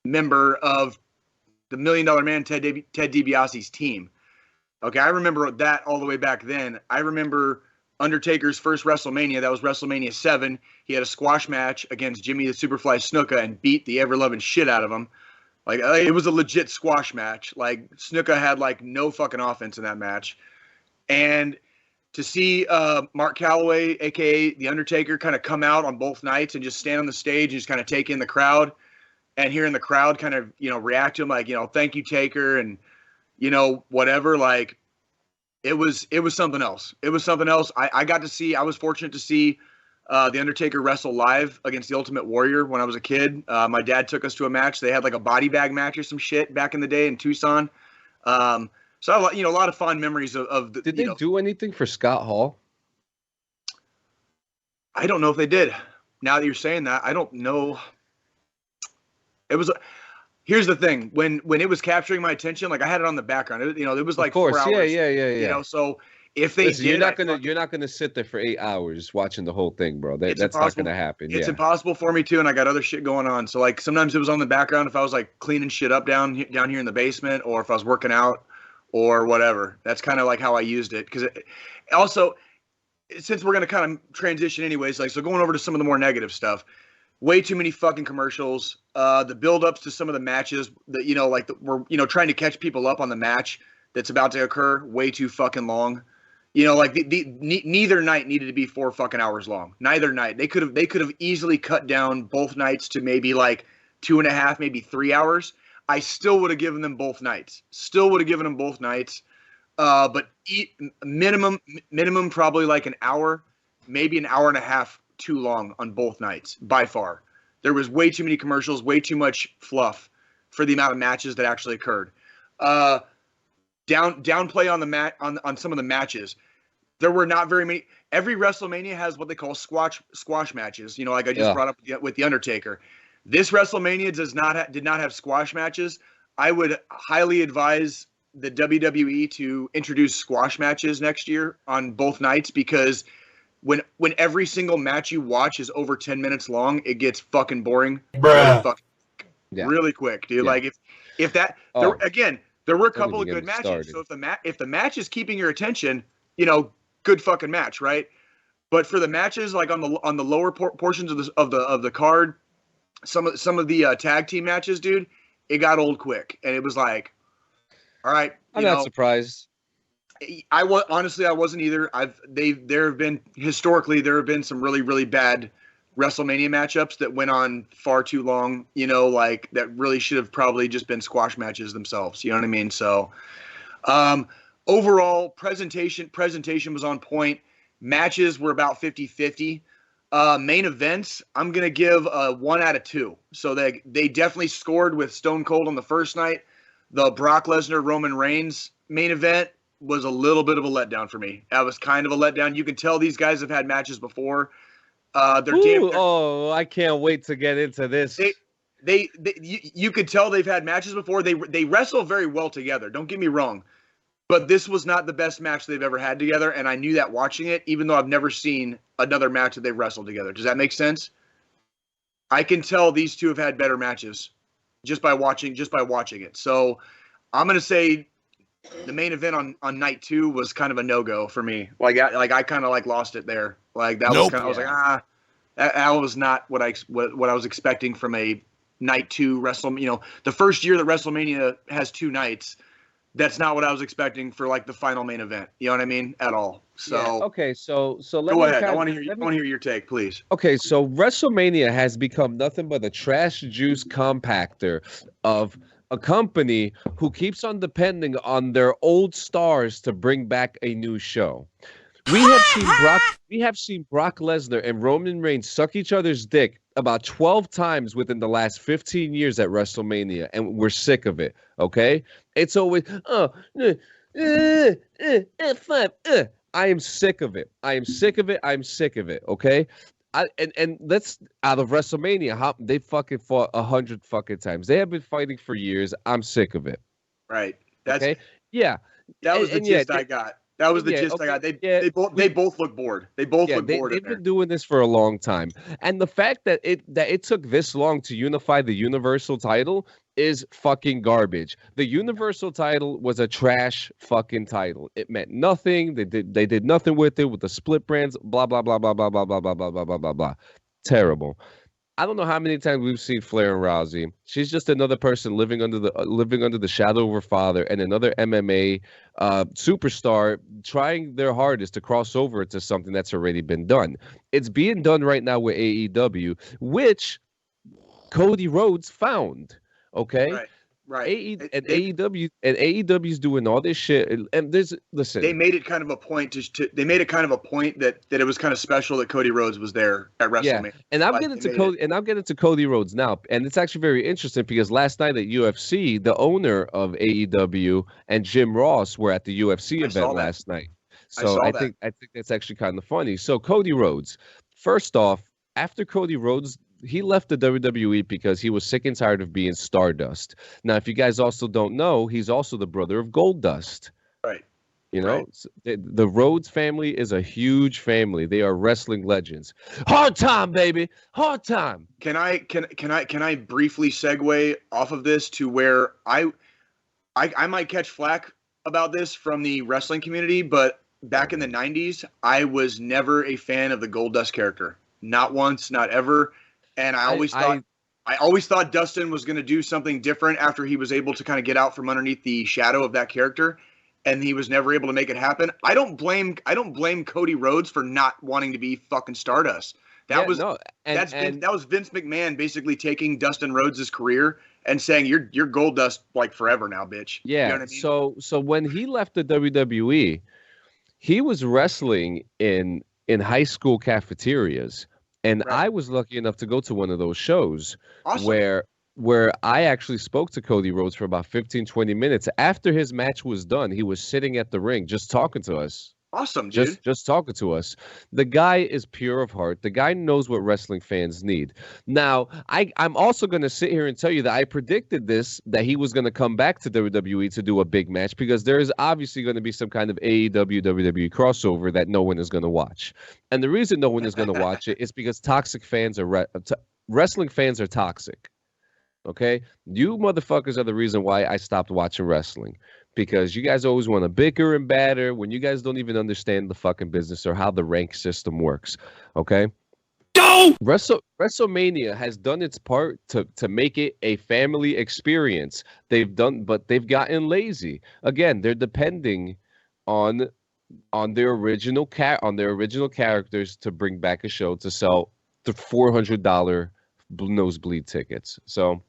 member of the $1 Million Man Ted DiBiase's team. Okay, I remember that all the way back then. I remember Undertaker's first WrestleMania. That was WrestleMania 7. He had a squash match against Jimmy the Superfly Snuka and beat the ever-loving shit out of him. Like, it was a legit squash match. Like, Snuka had, like, no fucking offense in that match. And to see Mark Calloway, a.k.a. The Undertaker, kind of come out on both nights and just stand on the stage and just kind of take in the crowd, and hearing the crowd kind of, react to him like, thank you, Taker, and, whatever, like, it was something else. It was something else. I was fortunate to see The Undertaker wrestle live against the Ultimate Warrior when I was a kid. My dad took us to a match. They had like a body bag match or some shit back in the day in Tucson. So a lot of fond memories of the. Did they do anything for Scott Hall? I don't know if they did. Now that you're saying that, I don't know. It was. Here's the thing: when it was capturing my attention, like I had it on the background. It was like, of course, 4 hours. Yeah. So if they Listen, did, you're not gonna sit there for 8 hours watching the whole thing, bro. That's not impossible. gonna happen. It's Yeah. impossible for me too, and I got other shit going on. So like sometimes it was on the background if I was like cleaning shit up down here in the basement, or if I was working out, or whatever. That's kind of like how I used it. Because also, since we're gonna kind of transition anyways, like so going over to some of the more negative stuff. Way too many fucking commercials. The build-ups to some of the matches that we're trying to catch people up on the match that's about to occur. Way too fucking long. Like neither night needed to be 4 fucking hours long. Neither night. They could have easily cut down both nights to maybe like 2.5, maybe 3 hours. I still would have given them both nights. But minimum probably like an hour, maybe an hour and a half too long on both nights by far. There was way too many commercials, way too much fluff for the amount of matches that actually occurred. Downplay on the on some of the matches. There were not very many. Every WrestleMania has what they call squash matches. Like I just brought up with the Undertaker. This WrestleMania did not have squash matches. I would highly advise the WWE to introduce squash matches next year on both nights, because when every single match you watch is over 10 minutes long, it gets fucking boring. Really quick, dude. Yeah. Like if that there were a couple of good matches. So if the match is keeping your attention, good fucking match, right? But for the matches like on the lower portions of the card, some of the tag team matches, dude, it got old quick, and it was like, all right, I'm not surprised. Honestly, I wasn't either. There have been some really, really bad WrestleMania matchups that went on far too long, like that really should have probably just been squash matches themselves. You know what I mean? So, overall presentation was on point. Matches were about 50-50. Main events, I'm going to give a 1 out of 2. So they definitely scored with Stone Cold on the first night. The Brock Lesnar Roman Reigns main event was a little bit of a letdown for me. That was kind of a letdown. You can tell these guys have had matches before. I can't wait to get into this. You could tell they've had matches before. They wrestle very well together. Don't get me wrong, but this was not the best match they've ever had together, and I knew that watching it, even though I've never seen another match that they've wrestled together. Does that make sense? I can tell these two have had better matches just by watching it. So I'm gonna say the main event on night 2 was kind of a no-go for me. I kind of lost it there. Like that was kind of, I was like, that was not what I was expecting from a night 2 WrestleMania. The first year that WrestleMania has 2 nights, that's not what I was expecting for like the final main event. You know what I mean? At all. So okay, so let go ahead. I want to hear your take, please. Okay, so WrestleMania has become nothing but a trash juice compactor of a company who keeps on depending on their old stars to bring back a new show. We have seen Brock Lesnar and Roman Reigns suck each other's dick about 12 times within the last 15 years at WrestleMania, and we're sick of it, okay? It's always, F5, I am sick of it. I'm sick of it, okay? And let's, out of WrestleMania, they fucking fought 100 fucking times. They have been fighting for years. I'm sick of it. Right. That's okay? Yeah. That was the gist I got. That was the gist I got. They both look bored. They both look bored. They've been doing this for a long time, and the fact that it took this long to unify the Universal title is fucking garbage. The Universal title was a trash fucking title. It meant nothing. They did nothing with it with the split brands. Blah blah blah blah blah blah blah blah blah blah blah blah blah. Terrible. I don't know how many times we've seen Flair and Rousey. She's just another person living under the shadow of her father, and another MMA superstar trying their hardest to cross over to something that's already been done. It's being done right now with AEW, which Cody Rhodes found. Okay. Right. AEW's doing all this shit, and listen. They made it kind of a point that it was kind of special that Cody Rhodes was there at WrestleMania. Yeah, and I'm getting to Cody Rhodes now, and it's actually very interesting because last night at UFC, the owner of AEW and Jim Ross were at the UFC event last night. So I think that's actually kind of funny. So Cody Rhodes, first off, after Cody Rhodes, he left the WWE because he was sick and tired of being Stardust. Now, if you guys also don't know, he's also the brother of Goldust. Right. You know, the Rhodes family is a huge family. They are wrestling legends. Hard time, baby. Hard time. Can I briefly segue off of this to where I might catch flack about this from the wrestling community, but back in the 90s, I was never a fan of the Goldust character. Not once, not ever. And I always thought Dustin was going to do something different after he was able to kind of get out from underneath the shadow of that character. And he was never able to make it happen. I don't blame Cody Rhodes for not wanting to be fucking Stardust. That was Vince McMahon basically taking Dustin Rhodes' career and saying you're Goldust like forever now, bitch. Yeah. You know what I mean? So when he left the WWE, he was wrestling in high school cafeterias, and I was lucky enough to go to one of those shows where I actually spoke to Cody Rhodes for about 15, 20 minutes. After his match was done, he was sitting at the ring just talking to us. Awesome, dude. Just talking to us. The guy is pure of heart. The guy knows what wrestling fans need. Now, I'm also going to sit here and tell you that I predicted that he was going to come back to WWE to do a big match, because there is obviously going to be some kind of AEW, WWE crossover that no one is going to watch. And the reason no one is going to watch it is because toxic fans are wrestling fans are toxic. Okay, you motherfuckers are the reason why I stopped watching wrestling, because you guys always want to bicker and batter when you guys don't even understand the fucking business or how the rank system works. Okay, WrestleMania has done its part to make it a family experience. But they've gotten lazy. Again, they're depending on their original characters to bring back a show to sell the $400 nosebleed tickets. So.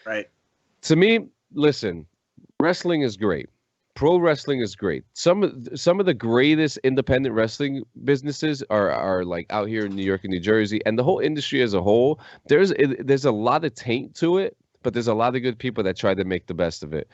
Right. To me, listen, wrestling is great. Pro wrestling is great. Some of the greatest independent wrestling businesses are like out here in New York and New Jersey, and the whole industry as a whole. There's a lot of taint to it, but there's a lot of good people that try to make the best of it.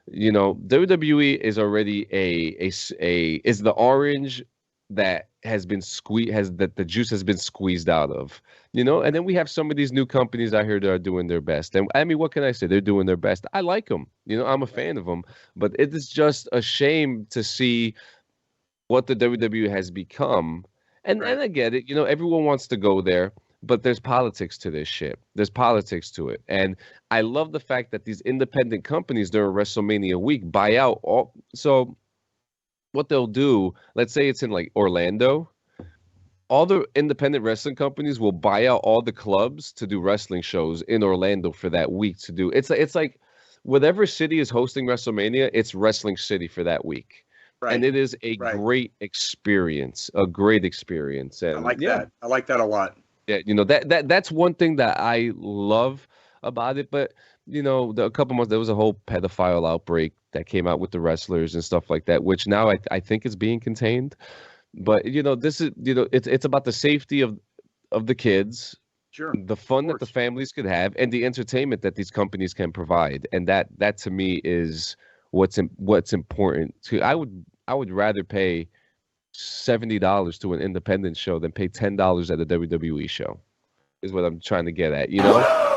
You know, WWE is already is the orange that has been that the juice has been squeezed out of, you know. And then we have some of these new companies out here that are doing their best, and I mean, what can I say? They're doing their best. I like them, you know. I'm a fan of them, but it is just a shame to see what the WWE has become. And I get it, you know, everyone wants to go there, but there's politics to this shit. There's politics to it. And I love the fact that these independent companies during WrestleMania week buy out all. So what they'll do, let's say it's in like Orlando, all the independent wrestling companies will buy out all the clubs to do wrestling shows in Orlando for that week to do. It's like whatever city is hosting WrestleMania, it's Wrestling City for that week. Right. And it is a great experience, And I like that. I like that a lot. Yeah, you know, that's one thing that I love about it. But you know, a couple months there was a whole pedophile outbreak that came out with the wrestlers and stuff like that, which now I think is being contained. But you know, this is, you know, it's about the safety of the kids, sure, the fun that the families could have, and the entertainment that these companies can provide. And that to me is what's important. I would rather pay $70 to an independent show than pay $10 at a WWE show. Is what I'm trying to get at, you know.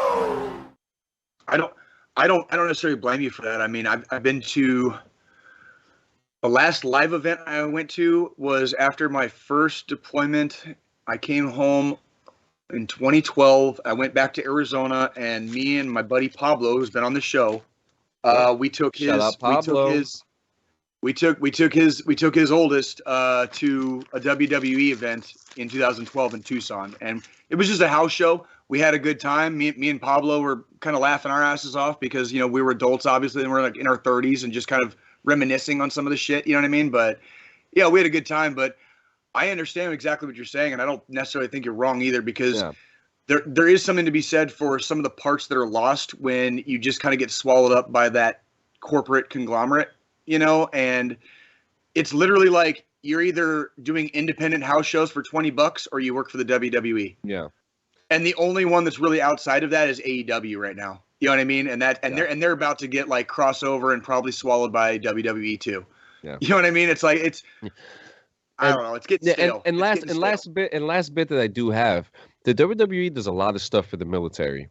I don't necessarily blame you for that. I mean, I've been to the last live event I went to was after my first deployment. I came home in 2012. I went back to Arizona, and me and my buddy Pablo, who's been on the show, we took his oldest to a WWE event in 2012 in Tucson, and it was just a house show. We had a good time. Me and Pablo were kind of laughing our asses off because, you know, we were adults, obviously, and we're like in our 30s and just kind of reminiscing on some of the shit. You know what I mean? But yeah, we had a good time. But I understand exactly what you're saying, and I don't necessarily think you're wrong either, because there is something to be said for some of the parts that are lost when you just kind of get swallowed up by that corporate conglomerate, you know. And it's literally like you're either doing independent house shows for $20 or you work for the WWE. Yeah. And the only one that's really outside of that is AEW right now. You know what I mean? And they're about to get like crossover and probably swallowed by WWE too. Yeah. You know what I mean? It's like I don't know. It's getting stale. And last bit that I do have, the WWE does a lot of stuff for the military.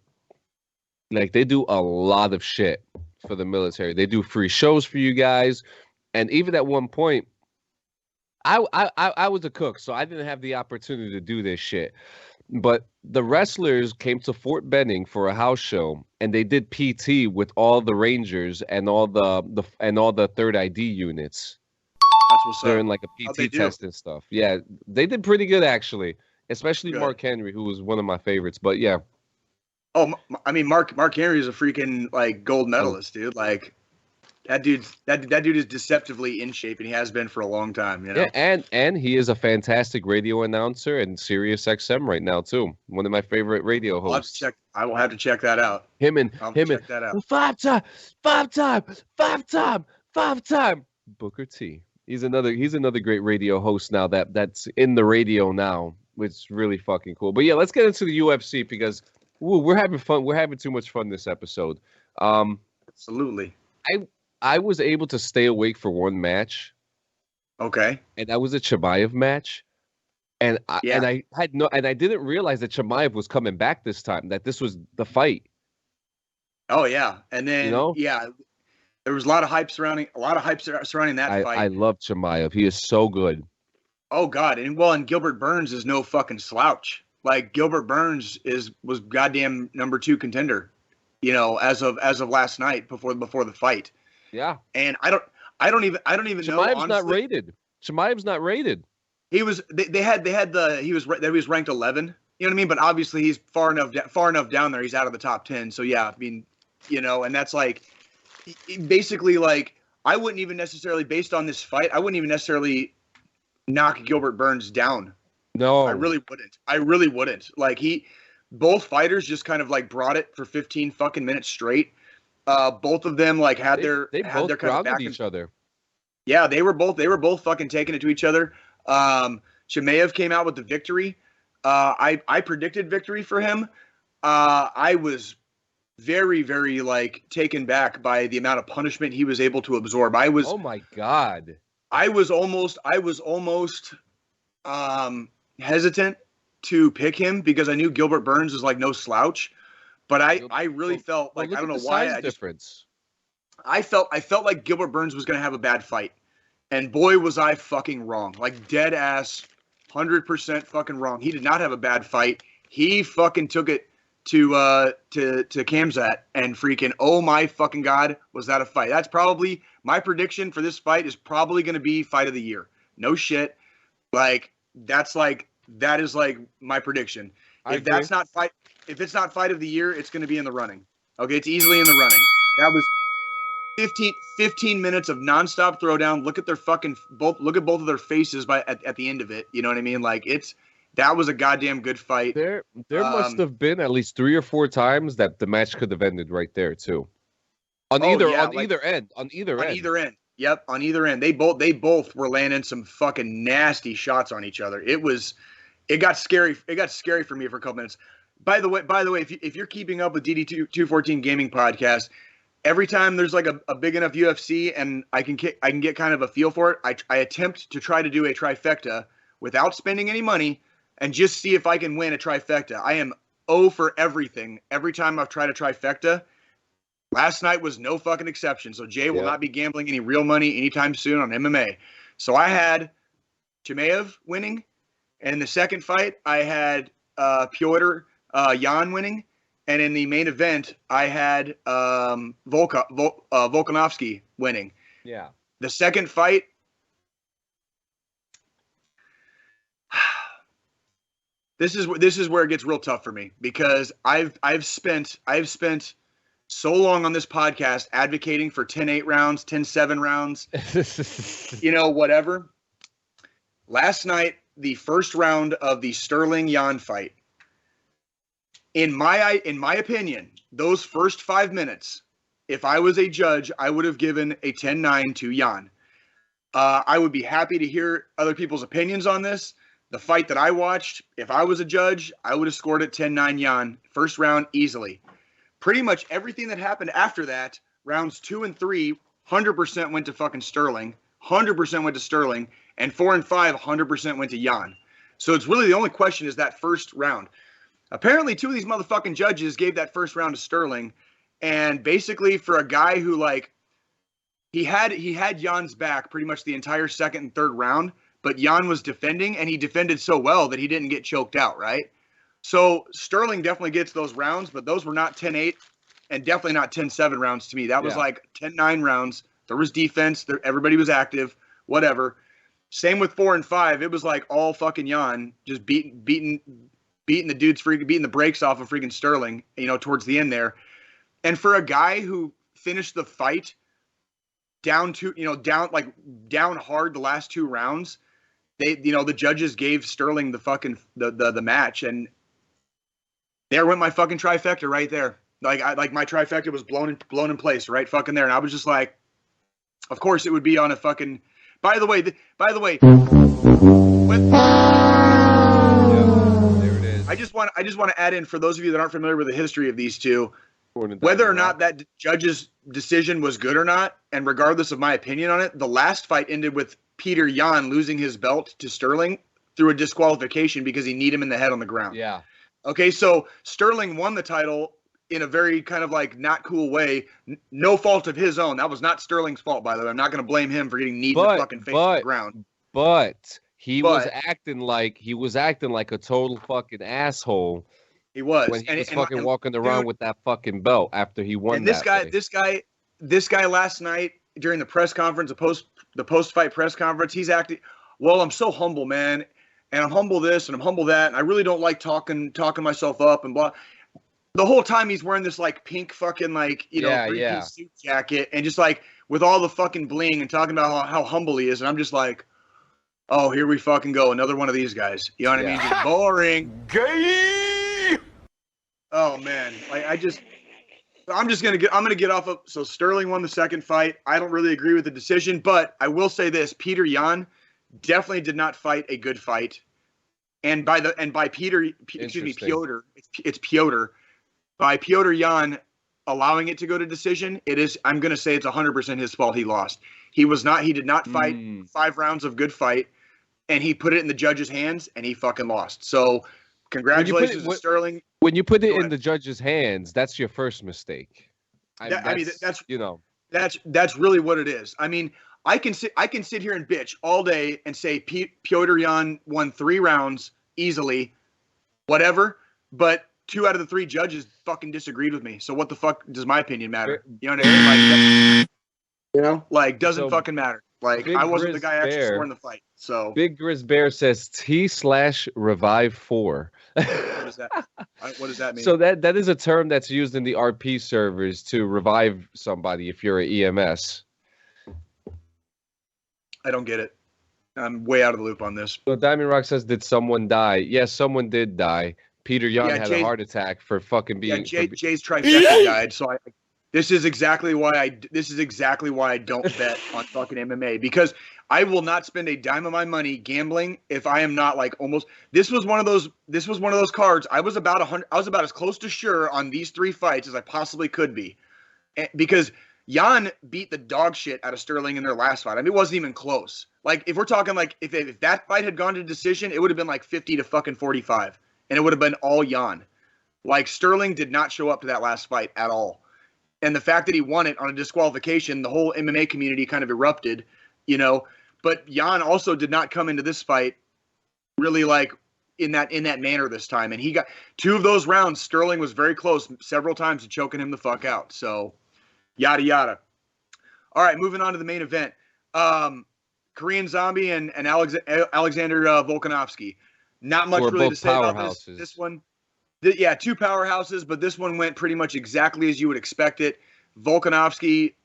Like they do a lot of shit for the military. They do free shows for you guys, and even at one point, I was a cook, so I didn't have the opportunity to do this shit. But the wrestlers came to Fort Benning for a house show, and they did PT with all the Rangers and all the third ID units. That's what's up. During like a How'd they PT do? test and stuff. Yeah, they did pretty good actually, especially Good. Mark Henry, who was one of my favorites. But yeah, Oh, I mean, Mark Henry is a freaking like gold medalist, dude. Like that dude is deceptively in shape, and he has been for a long time. You know. yeah, and he is a fantastic radio announcer and Sirius XM right now too. One of my favorite radio hosts. I will have to check that out. Check that out. Five time Booker T. He's another great radio host now that's in the radio now, which is really fucking cool. But yeah, let's get into the UFC because we're having fun. We're having too much fun this episode. Absolutely. I was able to stay awake for one match. Okay. And that was a Chimaev match. And I didn't realize that Chimaev was coming back this time, that this was the fight. Oh yeah. And then yeah, there was a lot of hype surrounding that fight. I love Chimaev. He is so good. Oh God. And Gilbert Burns is no fucking slouch. Like Gilbert Burns was goddamn number 2 contender, as of last night before the fight. Yeah. And I don't even know. Chimaev's not rated. Chimaev's not rated. He was he was ranked 11. You know what I mean? But obviously he's far enough down there. He's out of the top 10. So yeah, I mean, and that's like basically like I wouldn't even necessarily, based on this fight, I wouldn't even necessarily knock Gilbert Burns down. No, I really wouldn't. Like both fighters just kind of like brought it for 15 fucking minutes straight. Both of them like had their kind of back each other. Yeah, they were both fucking taking it to each other. Chimaev came out with the victory. I predicted victory for him. I was very, very like taken back by the amount of punishment he was able to absorb. Oh my God. I was almost hesitant to pick him because I knew Gilbert Burns is like no slouch, but I really felt like, I don't know why. I felt like Gilbert Burns was going to have a bad fight, and boy was I fucking wrong. Like dead ass 100% fucking wrong. He did not have a bad fight. He fucking took it to Kamzat, and freaking, oh my fucking God, was that a fight. That's probably my prediction for this fight, is probably going to be fight of the year. No shit. Like that is like my prediction. If it's not fight of the year, it's going to be in the running. Okay, it's easily in the running. That was 15 minutes of nonstop throwdown. Look at both of their faces at the end of it. You know what I mean? Like that was a goddamn good fight. There must have been at least 3 or 4 times that the match could have ended right there too. On either end. Yep, on either end. They both were landing some fucking nasty shots on each other. It got scary. It got scary for me for a couple minutes. By the way, if you're keeping up with DD214 Gaming Podcast, every time there's like a big enough UFC and I can get kind of a feel for it, I attempt to try to do a trifecta without spending any money and just see if I can win a trifecta. I am 0 for everything every time I've tried a trifecta. Last night was no fucking exception. So Jay will not be gambling any real money anytime soon on MMA. So I had Chimaev winning, and in the second fight I had Piotr Jan winning, and in the main event I had Volkanovski winning. Yeah. The second fight, this is where it gets real tough for me, because I've spent so long on this podcast advocating for 10-8 rounds, 10-7 rounds, whatever. Last night, the first round of the Sterling Jan fight, in my opinion, those first 5 minutes, if I was a judge, I would have given a 10-9 to Jan. I would be happy to hear other people's opinions on this. The fight that I watched, if I was a judge, I would have scored it 10-9 Jan, first round easily. Pretty much everything that happened after that, rounds 2 and 3, 100% went to fucking Sterling, 100% went to Sterling, and 4 and 5, 100% went to Jan. So it's really the only question is that first round. Apparently 2 of these motherfucking judges gave that first round to Sterling, and basically for a guy who like he had Jan's back pretty much the entire second and third round, but Jan was defending, and he defended so well that he didn't get choked out, right? So Sterling definitely gets those rounds, but those were not 10-8 and definitely not 10-7 rounds to me. That was like 10-9 rounds. There was defense. Everybody was active, whatever. Same with 4 and 5. It was like all fucking Jan just beating the dude's beating the brakes off of freaking Sterling, towards the end there. And for a guy who finished the fight down hard the last 2 rounds, the judges gave Sterling the fucking the match, and there went my fucking trifecta right there. Like my trifecta was blown in place right fucking there, and I was just like, of course it would be on a fucking. By the way, there it is. I just want to add in, for those of you that aren't familiar with the history of these two, whether or not that judge's decision was good or not, and regardless of my opinion on it, the last fight ended with Peter Yan losing his belt to Sterling through a disqualification because he kneed him in the head on the ground. Yeah. Okay, so Sterling won the title in a very kind of like not cool way. No fault of his own. That was not Sterling's fault, by the way. I'm not going to blame him for getting kneed in the fucking face on the ground. But he was acting like a total fucking asshole. He was. When he was fucking walking around with that fucking belt after he won. And this guy last night during the press conference, the post-fight press conference, he's acting, well, I'm so humble, man. And I'm humble this and I'm humble that. And I really don't like talking myself up and blah. The whole time he's wearing this like pink fucking like, three-piece suit jacket and just like with all the fucking bling and talking about how humble he is. And I'm just like, oh, here we fucking go. Another one of these guys. You know what I mean? Just boring. Gay. Oh man. Like I'm going to get off of, so Sterling won the second fight. I don't really agree with the decision, but I will say this, Peter Yan definitely did not fight a good fight. And by Piotr, it's Piotr. By Piotr Yan allowing it to go to decision, I'm going to say it's 100% his fault he lost. He did not fight 5 rounds of good fight, and he put it in the judge's hands, and he fucking lost. So congratulations to Sterling. When you put it in the judge's hands, that's your first mistake. That's really what it is. I mean, I can sit here and bitch all day and say Piotr Yan won 3 rounds easily, whatever, but 2 out of the 3 judges fucking disagreed with me. So what the fuck does my opinion matter? You know what I mean? Like, doesn't fucking matter. Like, Big I wasn't the guy actually scoring the fight. So Big Grizz Bear says T/Revive 4. What does that mean? So that is a term that's used in the RP servers to revive somebody if you're an EMS. I don't get it. I'm way out of the loop on this. So Diamond Rock says, did someone die? Yes, someone did die. Peter Yan had a heart attack for fucking being. Yeah, Jay's trifecta died. So this is exactly why I don't bet on fucking MMA, because I will not spend a dime of my money gambling if I am not like almost. This was one of those cards. I was about as close to sure on these 3 fights as I possibly could be, because Jan beat the dog shit out of Sterling in their last fight. I mean, it wasn't even close. Like, if we're talking like if that fight had gone to decision, it would have been like 50 to fucking 45, and it would have been all Jan. Like, Sterling did not show up to that last fight at all, and the fact that he won it on a disqualification, the whole MMA community kind of erupted, But Jan also did not come into this fight really like in that manner this time, and he got 2 of those rounds. Sterling was very close several times to choking him the fuck out. So. Yada, yada. All right, moving on to the main event. Korean Zombie and Alexander Volkanovski. Not much really to say about this one. 2 powerhouses, but this one went pretty much exactly as you would expect it. Volkanovski,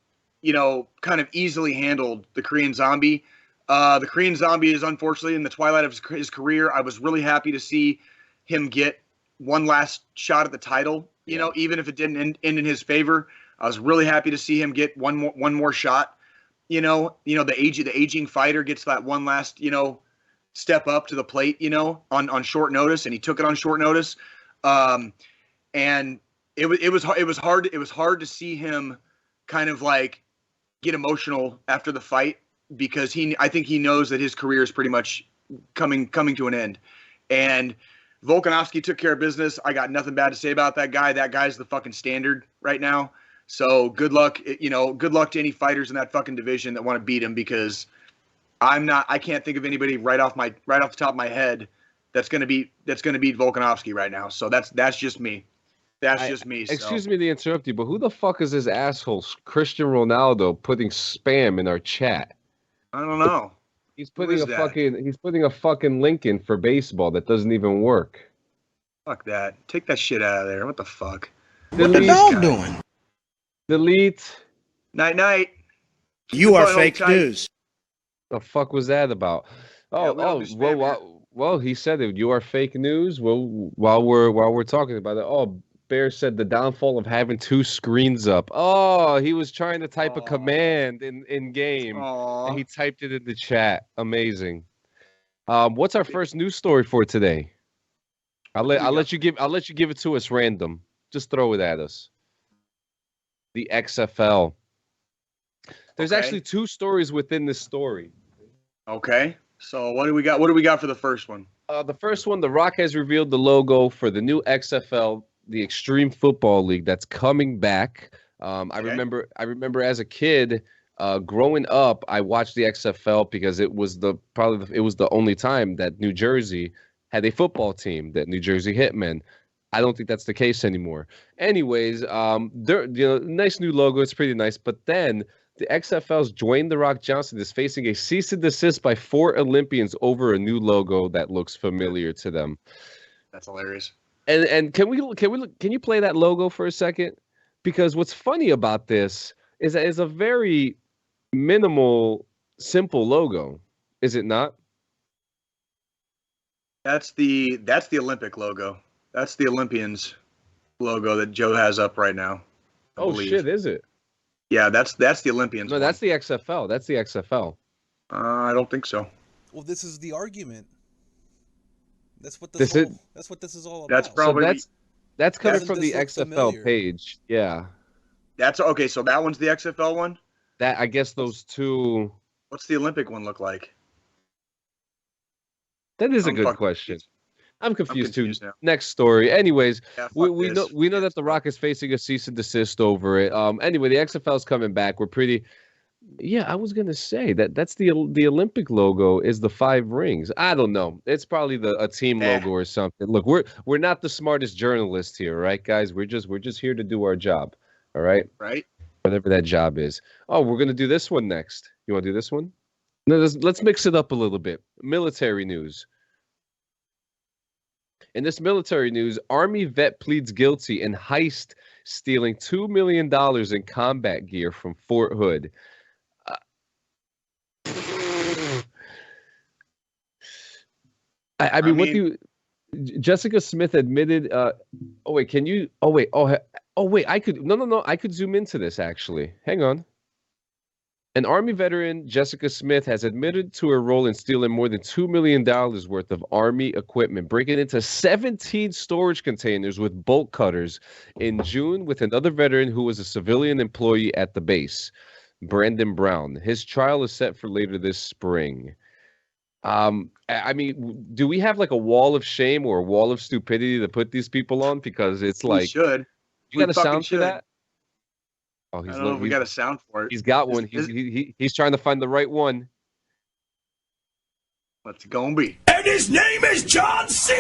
kind of easily handled the Korean Zombie. The Korean Zombie is unfortunately in the twilight of his career. I was really happy to see him get one last shot at the title, even if it didn't end in his favor. I was really happy to see him get one more shot. The aging fighter gets that one last, step up to the plate, on short notice, and he took it on short notice. And it was hard to see him kind of like get emotional after the fight, because I think he knows that his career is pretty much coming to an end. And Volkanovski took care of business. I got nothing bad to say about that guy. That guy's the fucking standard right now. So good luck, good luck to any fighters in that fucking division that want to beat him, because I can't think of anybody right off the top of my head that's gonna beat Volkanovski right now. So that's just me. That's just me. Excuse me to interrupt you, but who the fuck is this asshole Cristiano Ronaldo putting spam in our chat? I don't know. He's putting a fucking link in for baseball that doesn't even work. Fuck that. Take that shit out of there. What the fuck? What the dog doing? Delete. Night night. You are fake news. The fuck was that about? Well, he said it. You are fake news. Well, while we're talking about it, Bear said the downfall of having two screens up. Oh, he was trying to type a command in game, and he typed it in the chat. Amazing. What's our first news story for today? I'll let you give it to us random. Just throw it at us. The XFL. There's actually two stories within this story. Okay. So what do we got? What do we got for the first one? The first one, The Rock has revealed the logo for the new XFL, the Extreme Football League, that's coming back. I remember as a kid, growing up, I watched the XFL because it was the only time that New Jersey had a football team, that New Jersey Hitmen. I don't think that's the case anymore. Anyways, nice new logo. It's pretty nice. But then the XFL's Dwayne The Rock Johnson is facing a cease and desist by 4 Olympians over a new logo that looks familiar to them. That's hilarious. And can you play that logo for a second? Because what's funny about this is that it's a very minimal, simple logo. Is it not? That's the Olympic logo. That's the Olympians logo that Joe has up right now. I believe. Shit, is it? Yeah, that's the Olympians. No, that's the XFL. That's the XFL. I don't think so. Well, this is the argument. That's what this is all about. That's probably that's coming from the XFL page. Yeah. That's okay. So that one's the XFL one. That, I guess those two. What's the Olympic one look like? That is a good question. I'm confused too. Now. Next story. Anyways, yeah, we know that The Rock is facing a cease and desist over it. Anyway, the XFL's coming back. We're pretty. Yeah, I was gonna say that's the Olympic logo is the 5 rings. I don't know. It's probably a team logo or something. Look, we're not the smartest journalists here, right, guys? We're just here to do our job. All right. Right. Whatever that job is. Oh, we're gonna do this one next. You want to do this one? No, let's mix it up a little bit. Military news. In this military news, Army vet pleads guilty in heist, stealing $2 million in combat gear from Fort Hood. I mean, Jessica Smith admitted. I could zoom into this actually. Hang on. An Army veteran, Jessica Smith, has admitted to her role in stealing more than $2 million worth of Army equipment, breaking into 17 storage containers with bolt cutters in June with another veteran who was a civilian employee at the base, Brandon Brown. His trial is set for later this spring. I mean, do we have like a wall of shame or a wall of stupidity to put these people on? Because it's like, we should. You got a sound for that? Oh, I don't know if we got a sound for it. He's got one. He's trying to find the right one. What's it gonna be? And his name is John C.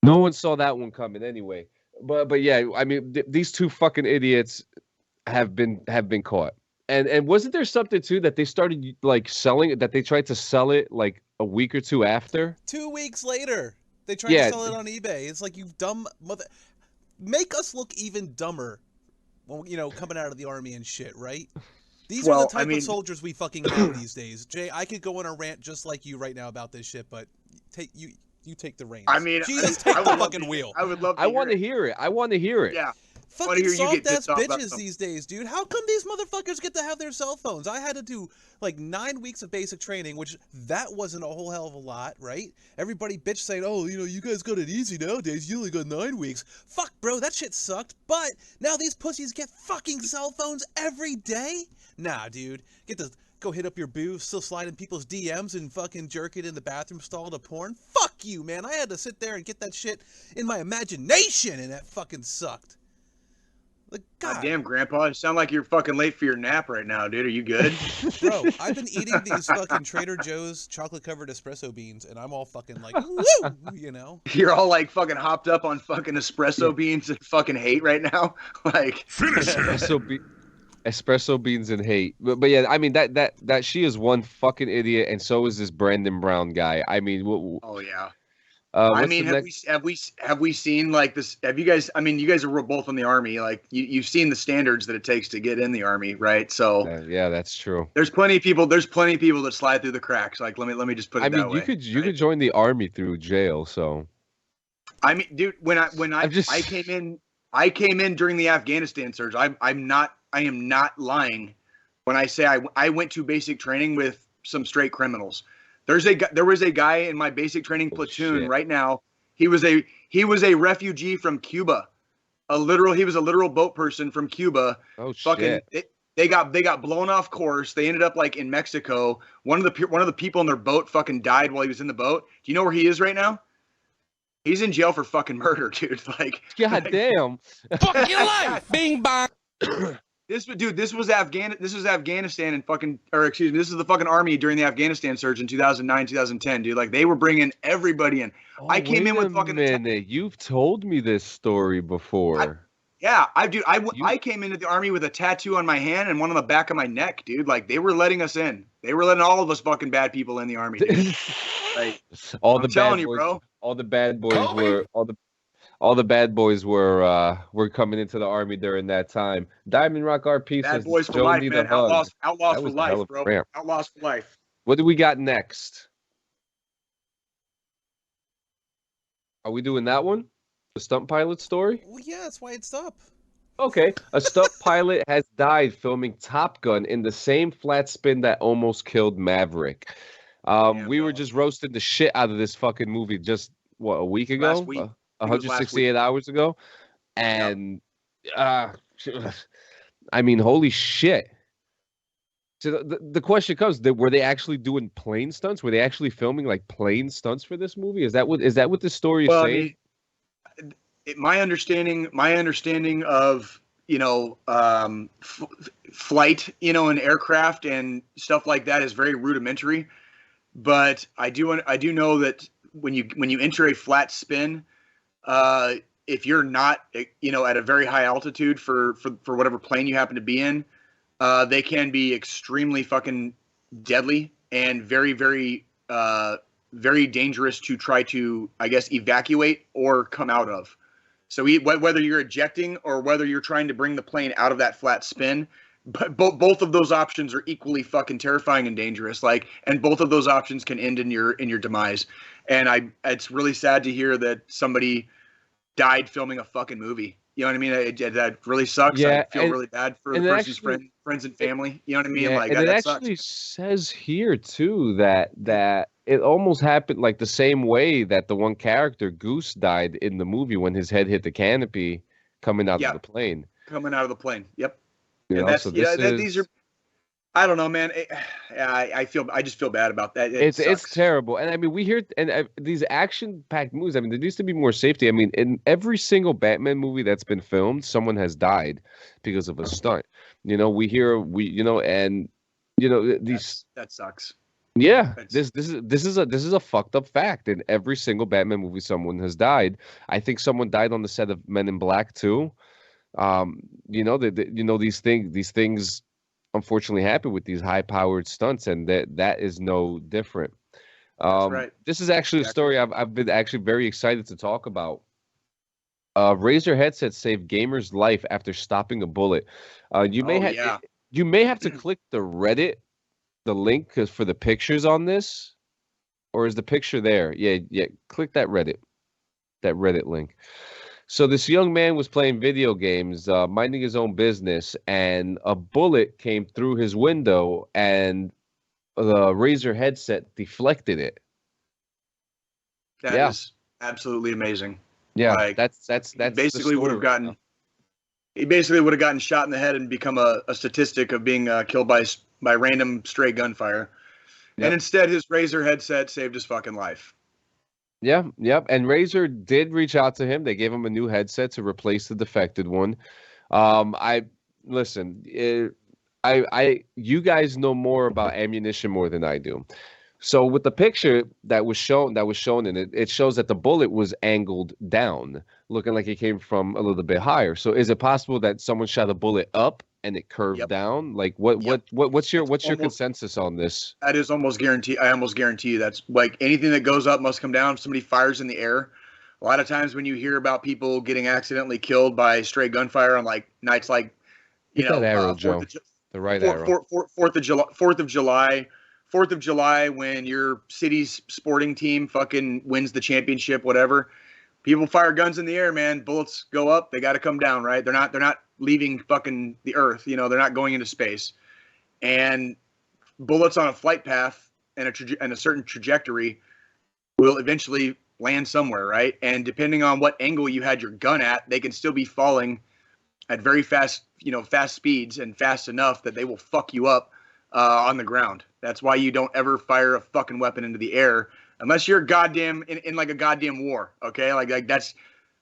No one saw that one coming anyway. But yeah, I mean, these two fucking idiots have been caught. And wasn't there something too that they started like selling, that they tried to sell it like a week or two after? 2 weeks later. They tried to sell it on eBay. It's like, you dumb mother. Make us look even dumber, coming out of the Army and shit, right? These are the type of soldiers we fucking have these days. Jay, I could go on a rant just like you right now about this shit, but you take the reins. I mean, Jesus, take the fucking wheel. I would love to I want to hear it. I want to hear it. Yeah. Fucking soft-ass bitches these days, dude. How come these motherfuckers get to have their cell phones? I had to do, 9 weeks of basic training, which that wasn't a whole hell of a lot, right? Everybody bitch saying, oh, you guys got it easy nowadays. You only got 9 weeks. Fuck, bro, that shit sucked. But now these pussies get fucking cell phones every day? Nah, dude. Go hit up your boo, still slide in people's DMs and fucking jerk it in the bathroom stall to porn? Fuck you, man. I had to sit there and get that shit in my imagination, and that fucking sucked. Like, God God, damn, Grandpa, you sound like you're fucking late for your nap right now, dude. Are you good? bro, I've been eating these fucking Trader Joe's chocolate-covered espresso beans, and I'm all fucking like, woo, you know? You're all like fucking hopped up on fucking espresso beans and fucking hate right now. Like, Espresso beans and hate. But yeah, I mean that she is one fucking idiot, and so is this Brandon Brown guy. I mean, oh yeah. what's I mean, have we seen like this? Have you guys? I mean, you guys are both in the Army. Like, you've seen the standards that it takes to get in the Army, right? So yeah, that's true. there's plenty of people. There's plenty of people that slide through the cracks. Like, let me just put it that way. You could join the Army through jail. So, I mean, dude, when I came in during the Afghanistan surge. I am not lying when I say I went to basic training with some straight criminals. There was a guy in my basic training platoon right now. He was a refugee from Cuba. He was a literal boat person from Cuba. Oh fucking, shit. They got blown off course. They ended up like in Mexico. One of the people in their boat fucking died while he was in the boat. Do you know where he is right now? He's in jail for fucking murder, dude. Like, God damn. Fuck your life! Bing bong! This was Afghanistan and fucking, or excuse me, this is the fucking Army during the Afghanistan surge in 2009, 2010, dude. Like, they were bringing everybody in. Oh, I came in with fucking. Minute. You've told me this story before. I came into the Army with a tattoo on my hand and one on the back of my neck, dude. Like, they were letting us in. They were letting all of us fucking bad people in the Army, dude. Like, all I'm the telling bad you, boys, bro. all the bad boys were all the bad boys were coming into the Army during that time. Diamond Rock RP Bad says boys for life, man. Outlaws for life, bro. Ramp. Outlaws for life. What do we got next? Are we doing that one? The stunt pilot story? Well, yeah, that's why it's up. Okay. A stunt pilot has died filming Top Gun in the same flat spin that almost killed Maverick. We were just roasting the shit out of this fucking movie just, a week ago? Last week. 168 hours ago. And, I mean, holy shit. So the question comes: were they actually doing plane stunts? Were they actually filming like plane stunts for this movie? Is that what the story is saying? I mean, my understanding of flight, and aircraft and stuff like that is very rudimentary. But I do know that when you enter a flat spin, if you're not at a very high altitude for whatever plane you happen to be in, they can be extremely fucking deadly and very, very, very dangerous to try to, I guess, evacuate or come out of. So whether you're ejecting or whether you're trying to bring the plane out of that flat spin, but both of those options are equally fucking terrifying and dangerous. Like, and both of those options can end in your demise. And it's really sad to hear that somebody died filming a fucking movie. You know what I mean? That really sucks. Yeah, I feel really bad for the person's friends and family. You know what I mean? Yeah, like, and it that actually sucks. says here too that it almost happened like the same way that the one character Goose died in the movie when his head hit the canopy coming out of the plane. Coming out of the plane. Yep. You and know, that's so these are. I don't know, man. I just feel bad about that. It's terrible, and I mean we hear these action-packed movies. I mean there needs to be more safety. I mean in every single Batman movie that's been filmed, someone has died because of a stunt. We hear these. That sucks. Yeah, this is a fucked up fact. In every single Batman movie, someone has died. I think someone died on the set of Men in Black too. These things unfortunately happen with these high-powered stunts, and that is no different. That's right. This is actually a story I've been actually very excited to talk about. Razer Headset saved gamer's life after stopping a bullet. You may have to click the link for the pictures on this, or is the picture there? Yeah. Click that Reddit link. So this young man was playing video games, minding his own business, and a bullet came through his window, and the Razer headset deflected it. That is absolutely amazing. Yeah, like, that's basically would have gotten. He basically would have gotten shot in the head and become a statistic of being killed by random stray gunfire. Yep. And instead, his Razer headset saved his fucking life. Yeah, yep. And Razer did reach out to him. They gave him a new headset to replace the defected one. I listen. You guys know more about ammunition more than I do. So with the picture that was shown in it, it shows that the bullet was angled down, looking like it came from a little bit higher. So is it possible that someone shot a bullet up and it curved down? Like what's your consensus on this? That is almost guaranteed. I almost guarantee you that's like anything that goes up must come down. If somebody fires in the air. A lot of times when you hear about people getting accidentally killed by stray gunfire on like nights like that arrow, Joe. The right arrow. Fourth of July, when your city's sporting team fucking wins the championship, whatever. People fire guns in the air, man. Bullets go up, they got to come down, right? They're not leaving fucking the earth, they're not going into space. And bullets on a flight path and a certain trajectory will eventually land somewhere, right? And depending on what angle you had your gun at, they can still be falling at very fast, fast speeds and fast enough that they will fuck you up on the ground. That's why you don't ever fire a fucking weapon into the air unless you're goddamn in like a goddamn war. Okay, like that's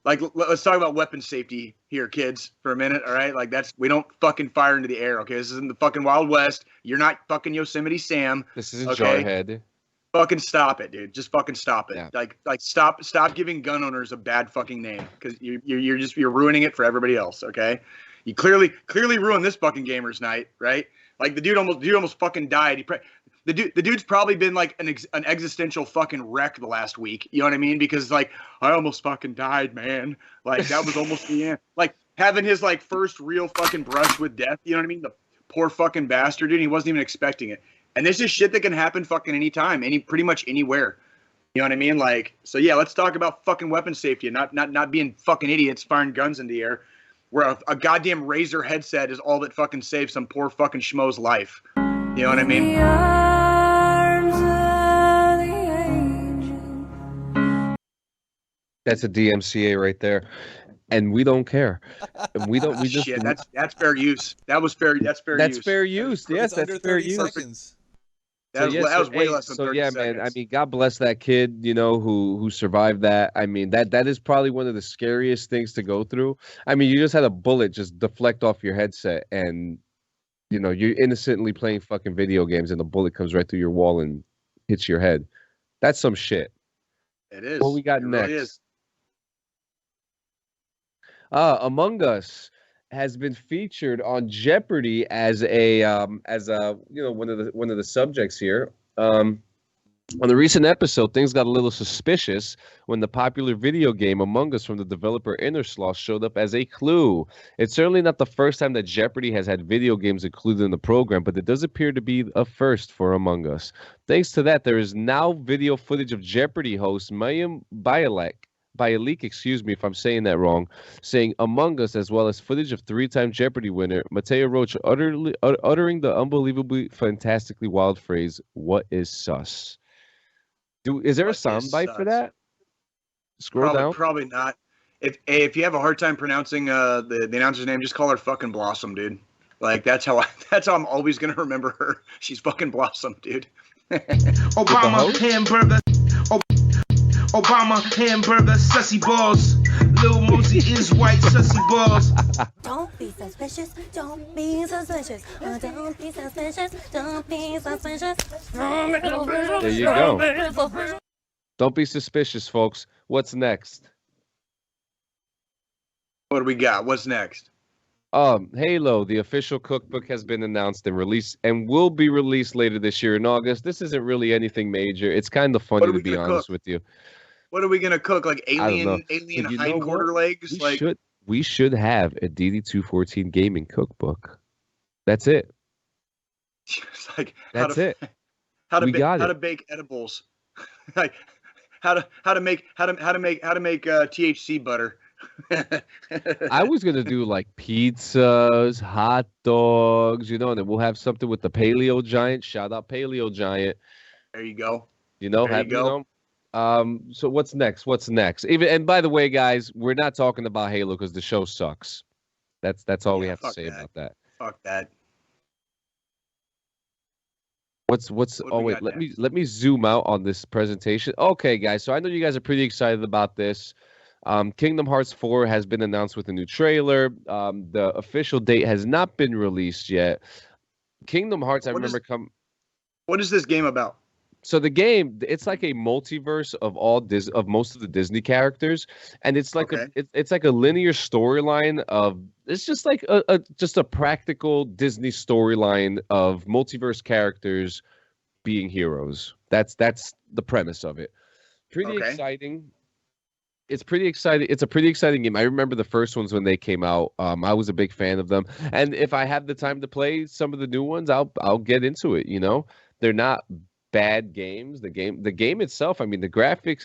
like let's talk about weapon safety here, kids, for a minute. All right, like we don't fucking fire into the air. Okay, this isn't the fucking Wild West. You're not fucking Yosemite Sam. This isn't Jarhead. Fucking stop it, dude. Just fucking stop it. Yeah. Like stop giving gun owners a bad fucking name because you're ruining it for everybody else. Okay, you clearly ruined this fucking gamer's night, right? Like the dude almost fucking died. The dude's probably been like an existential fucking wreck the last week. You know what I mean? Because like I almost fucking died, man. Like that was almost the end. Like having his like first real fucking brush with death. You know what I mean? The poor fucking bastard, dude. He wasn't even expecting it. And this is shit that can happen fucking anytime, pretty much anywhere. You know what I mean? Like, so yeah, let's talk about fucking weapon safety and not being fucking idiots firing guns in the air. Where a goddamn Razer headset is all that fucking saves some poor fucking schmo's life. You know what I mean? That's a DMCA right there, and we don't care. We just shit. That's fair use. That's fair use. That's fair use. Yes, that's fair use. Seconds. That was way less than 30 seconds. Man. I mean, God bless that kid, who survived that. I mean, that is probably one of the scariest things to go through. I mean, you just had a bullet just deflect off your headset, and you're innocently playing fucking video games, and the bullet comes right through your wall and hits your head. That's some shit. It is. What we got next? Really is. Among Us has been featured on Jeopardy as a one of the subjects here. On the recent episode, things got a little suspicious when the popular video game Among Us from the developer Innersloth showed up as a clue. It's certainly not the first time that Jeopardy has had video games included in the program, but it does appear to be a first for Among Us. Thanks to that, there is now video footage of Jeopardy host Mayim Bialik, excuse me if I'm saying that wrong, saying Among Us, as well as footage of three-time Jeopardy winner Mateo Roach uttering the unbelievably, fantastically wild phrase, "What is sus?" Is there a soundbite for that? Scroll down. Probably not. If you have a hard time pronouncing the announcer's name, just call her fucking Blossom, dude. Like that's how I'm always gonna remember her. She's fucking Blossom, dude. Obama hamburger. Obama hamburger sussy balls. Lil Mosey is white sussy balls. Don't be suspicious. Don't be suspicious. Don't be suspicious. Don't be suspicious. There you go. Don't be suspicious, folks. What's next? What do we got? What's next? Halo, the official cookbook, has been announced and released and will be released later this year in August. This isn't really anything major. It's kind of funny, to be honest with you. What are we gonna cook? Like alien hindquarter legs? We should have a DD214 gaming cookbook. That's it. It's like that's it. How to bake edibles. Like how to make THC butter. I was gonna do like pizzas, hot dogs, and then we'll have something with the Paleo Giant. Shout out Paleo Giant. There you go. So what's next? And by the way, guys, we're not talking about Halo because the show sucks. That's all we have to say about that. Fuck that. Let me zoom out on this presentation. Okay, guys, so I know you guys are pretty excited about this. Kingdom Hearts 4 has been announced with a new trailer. The official date has not been released yet. Kingdom Hearts, What is this game about? So the game, it's like a multiverse of of most of the Disney characters, and it's like it's like a linear storyline of it's just like just a practical Disney storyline of multiverse characters being heroes. That's the premise of it. Pretty exciting. It's pretty exciting. It's a pretty exciting game. I remember the first ones when they came out. I was a big fan of them, and if I have the time to play some of the new ones, I'll get into it. You know, they're not bad games. The game itself, I mean, the graphics,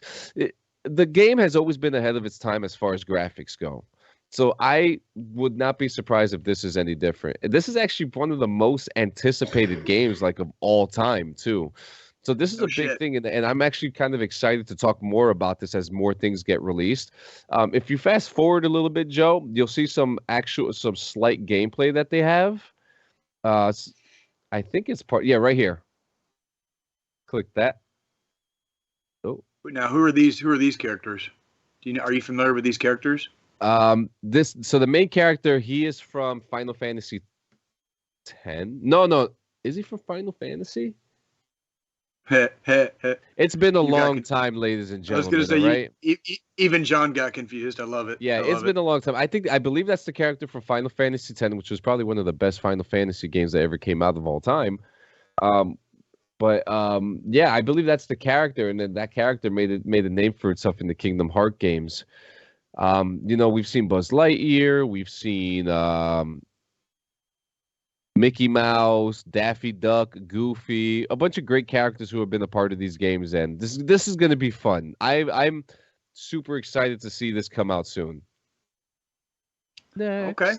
the game has always been ahead of its time as far as graphics go. So I would not be surprised if this is any different. This is actually one of the most anticipated games like of all time too. So this is a big thing, and I'm actually kind of excited to talk more about this as more things get released. If you fast forward a little bit, Joe, you'll see some slight gameplay that they have. I think it's right here. Click that. Oh. Now, who are these characters? Do you know? Are you familiar with these characters? So the main character, he is from Final Fantasy X. No, is he from Final Fantasy? It's been a long time, ladies and gentlemen. I was going to say, right? Even John got confused. I love it. Yeah, it's been a long time. I believe that's the character from Final Fantasy X, which was probably one of the best Final Fantasy games that ever came out of all time. But yeah, I believe that's the character, and then that character made a name for itself in the Kingdom Hearts games. You know, we've seen Buzz Lightyear, we've seen Mickey Mouse, Daffy Duck, Goofy, a bunch of great characters who have been a part of these games, and this is going to be fun. I'm super excited to see this come out soon. Next. Okay.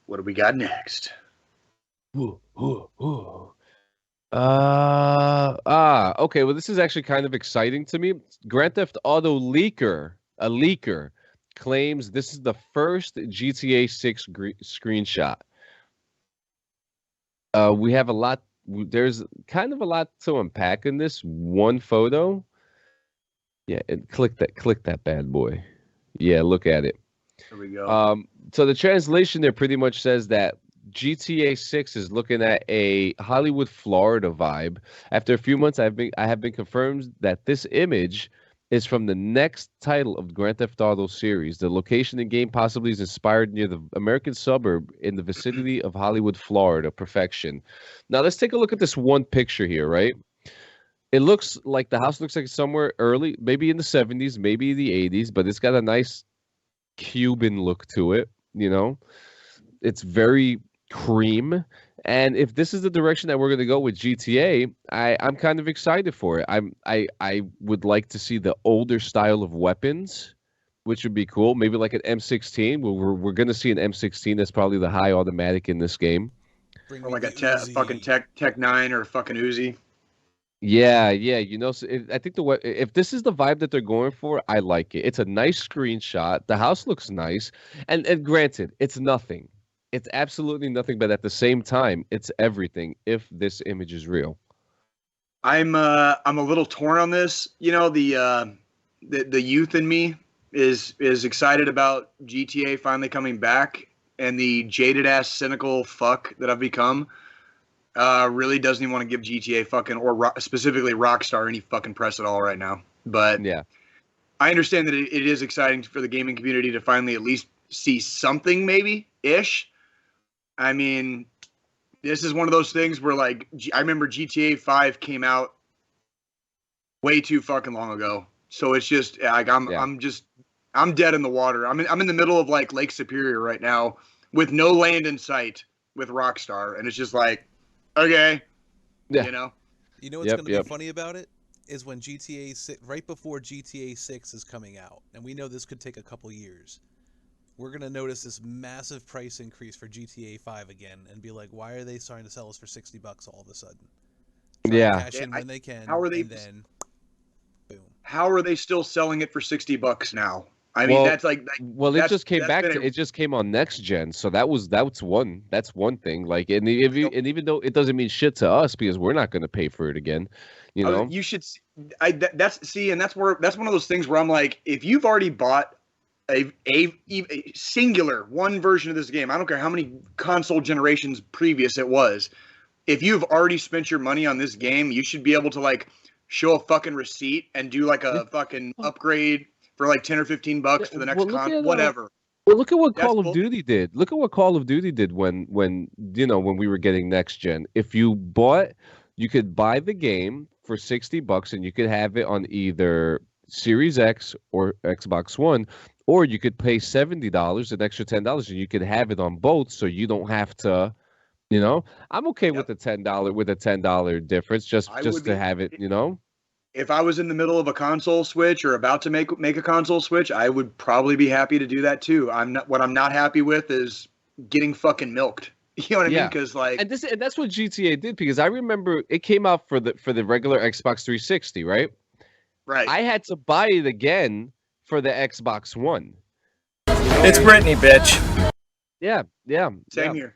What do we got next? Okay, well, this is actually kind of exciting to me. Grand Theft Auto leaker claims this is the first GTA 6 screenshot. We have there's kind of a lot to unpack in this one photo. Yeah, and click that bad boy. Yeah, look at it. There we go. So the translation there pretty much says that GTA 6 is looking at a Hollywood, Florida vibe. After a few months, I have been confirmed that this image is from the next title of the Grand Theft Auto series. The location in game possibly is inspired near the American suburb in the vicinity of Hollywood, Florida. Perfection. Now let's take a look at this one picture here, right? It looks like the house looks like somewhere early, maybe in the 70s, maybe the 80s, but it's got a nice Cuban look to it, you know? It's very cream, and if this is the direction that we're going to go with GTA, I'm kind of excited for it. I would like to see the older style of weapons, which would be cool. Maybe like an M16. We're going to see an M16 that's probably the high automatic in this game, or like a fucking Tech 9 or a fucking Uzi. Yeah, you know, so I think if this is the vibe that they're going for, I like it. It's a nice screenshot. The house looks nice, and granted, it's nothing. It's absolutely nothing, but at the same time, it's everything if this image is real. I'm a little torn on this. You know, the youth in me is excited about GTA finally coming back, and the jaded ass cynical fuck that I've become really doesn't even want to give GTA fucking or specifically Rockstar any fucking press at all right now. But yeah, I understand that it is exciting for the gaming community to finally at least see something, maybe ish. I mean, this is one of those things where, like, I remember GTA 5 came out way too fucking long ago. So it's just like I'm dead in the water. I'm in the middle of like Lake Superior right now with no land in sight with Rockstar, and it's just like, okay, yeah. You know what's going to be funny about it is when right before GTA 6 is coming out, and we know this could take a couple years. We're going to notice this massive price increase for GTA 5 again and be like, why are they starting to sell us for $60 all of a sudden? Cash in when they can. How are they? And then, boom. How are they still selling it for $60 now? I mean, that's like it just came back. It just came on next gen, so that's one thing. Like, and even though it doesn't mean shit to us because we're not going to pay for it again, You know, you should. That's one of those things where I'm like, if you've already bought a singular one version of this game, I don't care how many console generations previous it was. If you've already spent your money on this game, you should be able to like show a fucking receipt and do like a fucking upgrade for like $10 or $15 for the next whatever. Well, look at what Call of Duty did. Look at what Call of Duty did when we were getting next gen. If you bought, you could buy the game for $60 and you could have it on either Series X or Xbox One, or you could pay $70, an extra $10, and you could have it on both, so you don't have to. You know, I'm okay with the $10 difference, just to have it. You know, if I was in the middle of a console switch or about to make a console switch, I would probably be happy to do that too. What I'm not happy with is getting fucking milked. You know what I mean? Because like, and that's what GTA did, because I remember it came out for the regular Xbox 360, right? Right. I had to buy it again for the Xbox One. It's Britney, bitch. Yeah. Same here.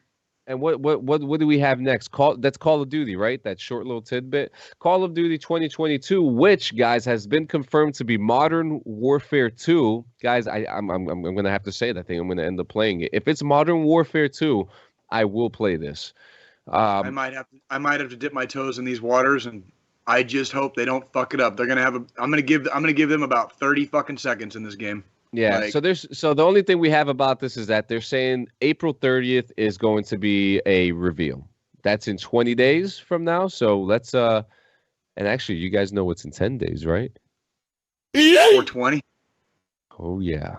And what do we have next? That's Call of Duty, right? That short little tidbit. Call of Duty 2022, which, guys, has been confirmed to be Modern Warfare 2. Guys, I'm gonna have to say it. I think I'm gonna end up playing it. If it's Modern Warfare 2, I will play this. I might have to dip my toes in these waters, and I just hope they don't fuck it up. They're gonna have I'm gonna give them about 30 fucking seconds in this game. Yeah, so the only thing we have about this is that they're saying April 30th is going to be a reveal. That's in 20 days from now. So let's and actually you guys know what's in 10 days, right? 420. Oh yeah.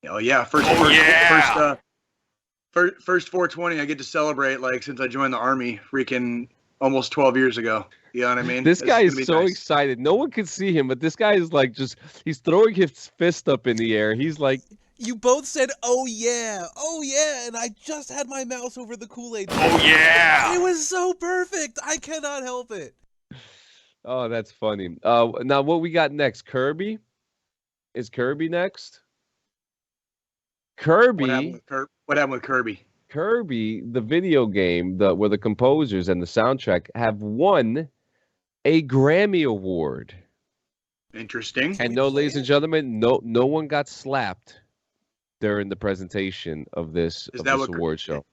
Oh yeah, first 420 I get to celebrate, like, since I joined the Army freaking almost 12 years ago. You know what I mean? This guy is so excited. No one can see him, but this guy is like he's throwing his fist up in the air. He's like, you both said, "Oh yeah, and I just had my mouse over the Kool-Aid. Oh yeah, it was so perfect. I cannot help it." Oh, that's funny. Now what we got next? Kirby? Is Kirby next? Kirby. What happened with Kirby? Kirby, the video game, where the composers and the soundtrack have won a Grammy Award. Interesting. And no, ladies and gentlemen, no one got slapped during the presentation of this award show.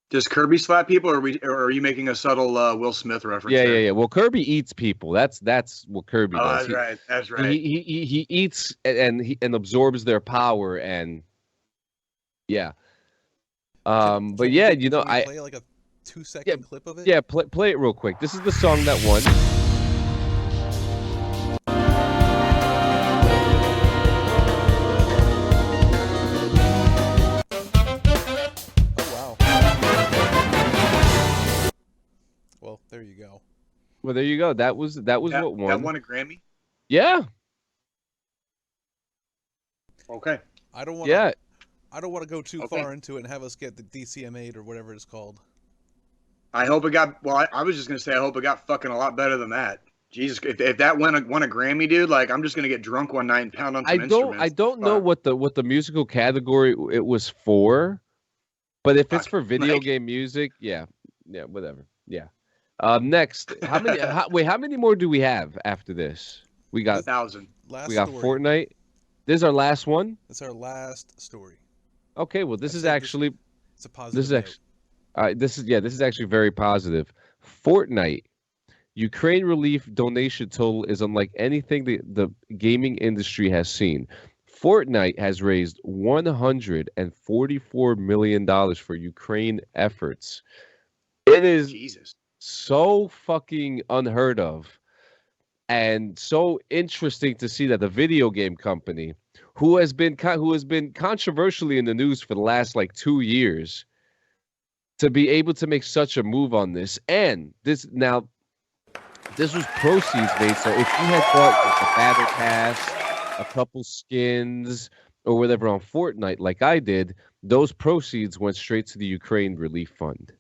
Does Kirby slap people, or are you making a subtle Will Smith reference? Yeah. Well, Kirby eats people. That's what Kirby does. That's right. He eats and absorbs their power, and yeah. But yeah, you know, I play like a 2-second clip of it. Yeah, play it real quick. This is the song that won. Oh wow. Well, there you go. Well, there you go. That was what won. That won a Grammy? Yeah. Okay. I don't want to go too far into it and have us get the DCM-8 or whatever it's called. I hope it got. Well, I was just gonna say I hope it got fucking a lot better than that. Jesus, if that won a Grammy, dude, like, I'm just gonna get drunk one night and pound on some instruments. I don't know what the musical category it was for, but if it's for video game music, yeah, whatever. Yeah. Next, how many more do we have after this? We got 1,000. We got story. Fortnite. This is our last one. That's our last story. Okay, well, this is actually it's a positive. This is actually very positive. Fortnite, Ukraine relief donation total is unlike anything the gaming industry has seen. Fortnite has raised $144 million for Ukraine efforts. It is so fucking unheard of, and so interesting to see that the video game company, who has been controversially in the news for the last like 2 years, to be able to make such a move on this. And this was proceeds made. So if you had bought like a battle pass, a couple skins, or whatever on Fortnite, like I did, those proceeds went straight to the Ukraine Relief Fund.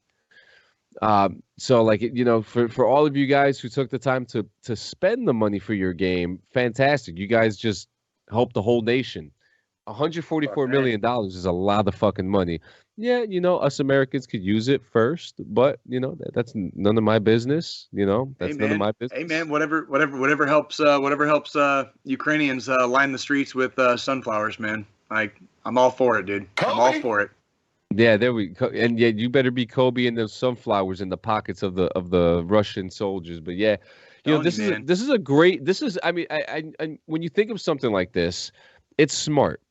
So like, you know, for all of you guys who took the time to spend the money for your game, fantastic. You guys just helped the whole nation. $144 million is a lot of fucking money. yeah, us Americans could use it first, but that's none of my business. That's none of my business. Hey man, whatever helps Ukrainians line the streets with sunflowers, man. Like, I'm all for it, dude. I'm all for it. Yeah, there we go. And yeah, you better be Kobe and those sunflowers in the pockets of the Russian soldiers. But yeah, this is a great. This is, I mean, I when you think of something like this, it's smart.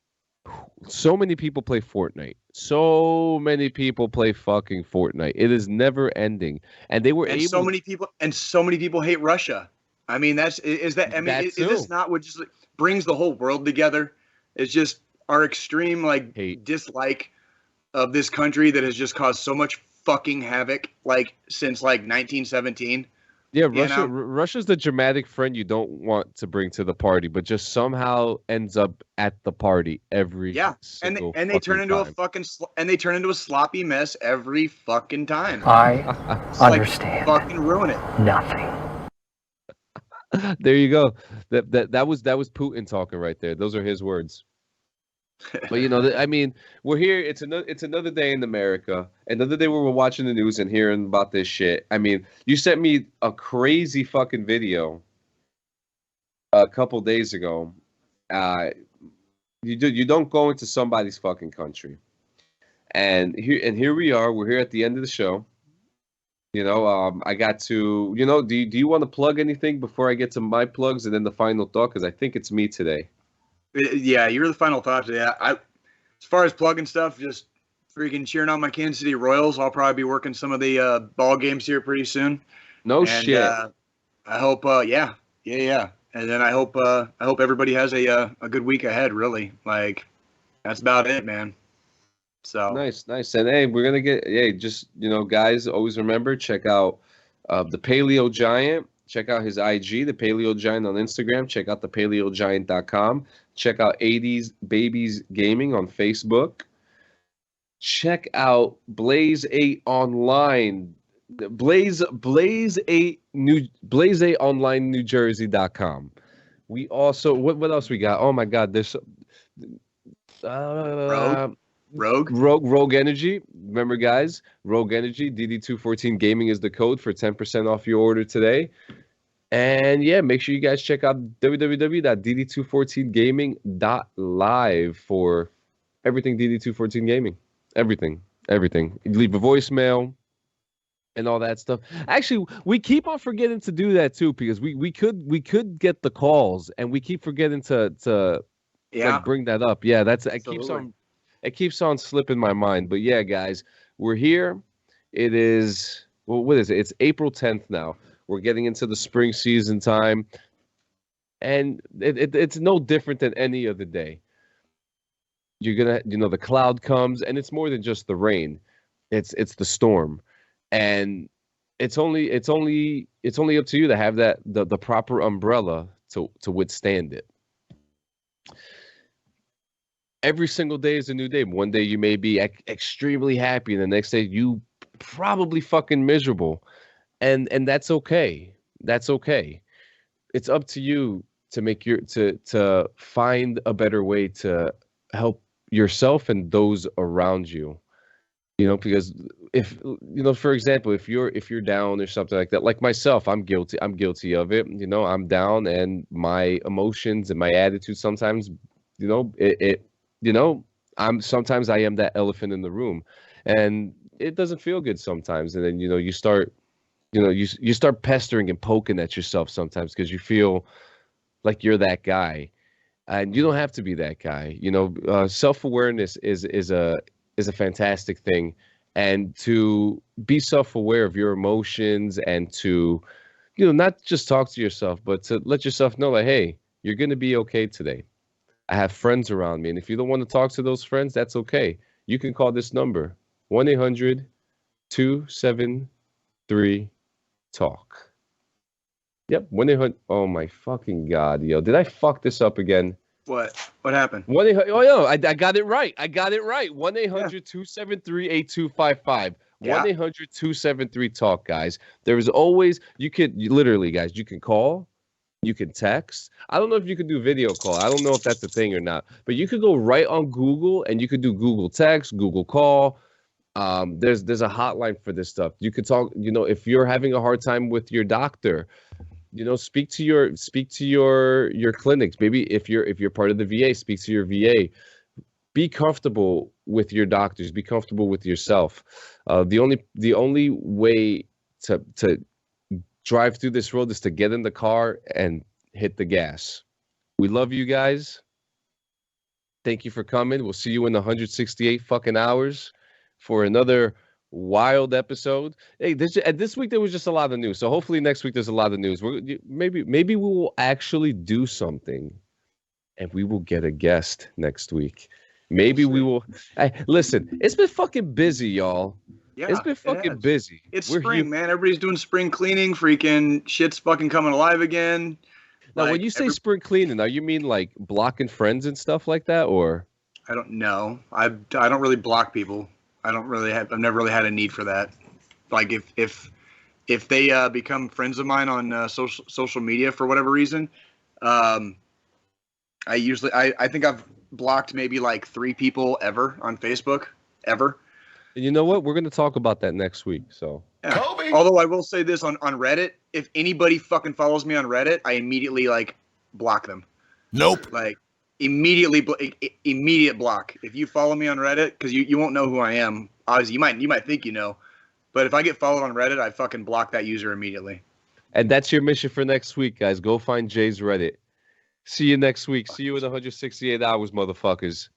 So many people play Fortnite. So many people play fucking Fortnite. It is never ending, and they were able. So many people hate Russia. I mean, is this not what just brings the whole world together? It's just our extreme dislike of this country that has just caused so much fucking havoc, since 1917. Yeah, Russia's the dramatic friend you don't want to bring to the party, but just somehow ends up at the party every single and they turn into time. a sloppy mess every fucking time. I understand. Fucking ruin it. Nothing. There you go. That was Putin talking right there. Those are his words. But I mean, we're here. It's another day in America. Another day where we're watching the news and hearing about this shit. I mean, you sent me a crazy fucking video a couple days ago. You don't go into somebody's fucking country, and here we are. We're here at the end of the show. I got to. Do you want to plug anything before I get to my plugs and then the final thought? Because I think it's me today. Yeah, you're the final thought today. As far as plugging stuff, just freaking cheering on my Kansas City Royals. I'll probably be working some of the ball games here pretty soon. Shit. I hope, yeah. And then I hope everybody has a good week ahead. Really, that's about it, man. So nice. And hey, we're gonna get guys. Always remember, check out the Paleo Giant. Check out his IG, the Paleo Giant on Instagram. Check out thepaleogiant.com. Check out 80s Babies Gaming on Facebook. Check out Blaze 8 Online. Blaze 8 Online New Jersey.com. We also what else we got? Oh my God, there's Rogue Energy. Remember, guys, Rogue Energy, DD214 Gaming is the code for 10% off your order today. And yeah, make sure you guys check out www.dd214gaming.live for everything DD214 Gaming. Everything. You leave a voicemail and all that stuff. Actually, we keep on forgetting to do that too, because we could get the calls, and we keep forgetting to bring that up. Yeah, it keeps on slipping my mind. But yeah, guys, we're here. It is, what is it? It's April 10th now. We're getting into the spring season time. And it's no different than any other day. You're going to, the cloud comes, and it's more than just the rain. It's the storm. And it's only up to you to have the proper umbrella to withstand it. Every single day is a new day. One day you may be extremely happy, and the next day you probably fucking miserable, and that's okay. That's okay. It's up to you to make to find a better way to help yourself and those around you. Because if for example, if you're down or something like that, like myself, I'm guilty of it. I'm down, and my emotions and my attitude sometimes, sometimes I am that elephant in the room, and it doesn't feel good sometimes. And then, you start pestering and poking at yourself sometimes because you feel like you're that guy, and you don't have to be that guy. Self-awareness is a fantastic thing, and to be self-aware of your emotions, and to, not just talk to yourself, but to let yourself know that, hey, you're going to be okay today. I have friends around me, and if you don't want to talk to those friends, that's okay. You can call this number, 1-800-273-TALK. Yep, 1-800. Oh my fucking God, yo! Did I fuck this up again? What happened? 1-800. Oh no, I got it right. 1-800-273-8255. 1-800-273-TALK, guys. There is always, you can call. You can text. I don't know if you can do video call. I don't know if that's a thing or not. But you could go right on Google, and you could do Google Text, Google Call, There's a hotline for this stuff. You could talk, if you're having a hard time with your doctor, speak to your clinics. Maybe if you're part of the VA, speak to your VA. Be comfortable with your doctors. Be comfortable with yourself. The only way to drive through this road is to get in the car and hit the gas. We love you guys. Thank you for coming. We'll see you in 168 fucking hours for another wild episode. Hey, this week there was just a lot of news. So hopefully next week there's a lot of news. Maybe we will actually do something, and we will get a guest next week. Maybe we will. Hey, listen, it's been fucking busy, y'all. Yeah, it's been fucking busy. It's spring, man. Everybody's doing spring cleaning. Freaking shit's fucking coming alive again. Now, when you say spring cleaning, now you mean like blocking friends and stuff like that, or? I don't know. I don't really block people. I've never really had a need for that. Like if they become friends of mine on social media for whatever reason, I think I've blocked maybe like 3 people ever on Facebook ever. And you know what? We're going to talk about that next week. So, yeah. Although I will say this on Reddit, if anybody fucking follows me on Reddit, I immediately like block them. Nope. Like immediate block. If you follow me on Reddit, because you won't know who I am. Obviously, you might think you know, but if I get followed on Reddit, I fucking block that user immediately. And that's your mission for next week, guys. Go find Jay's Reddit. See you next week. See you in 168 hours, motherfuckers.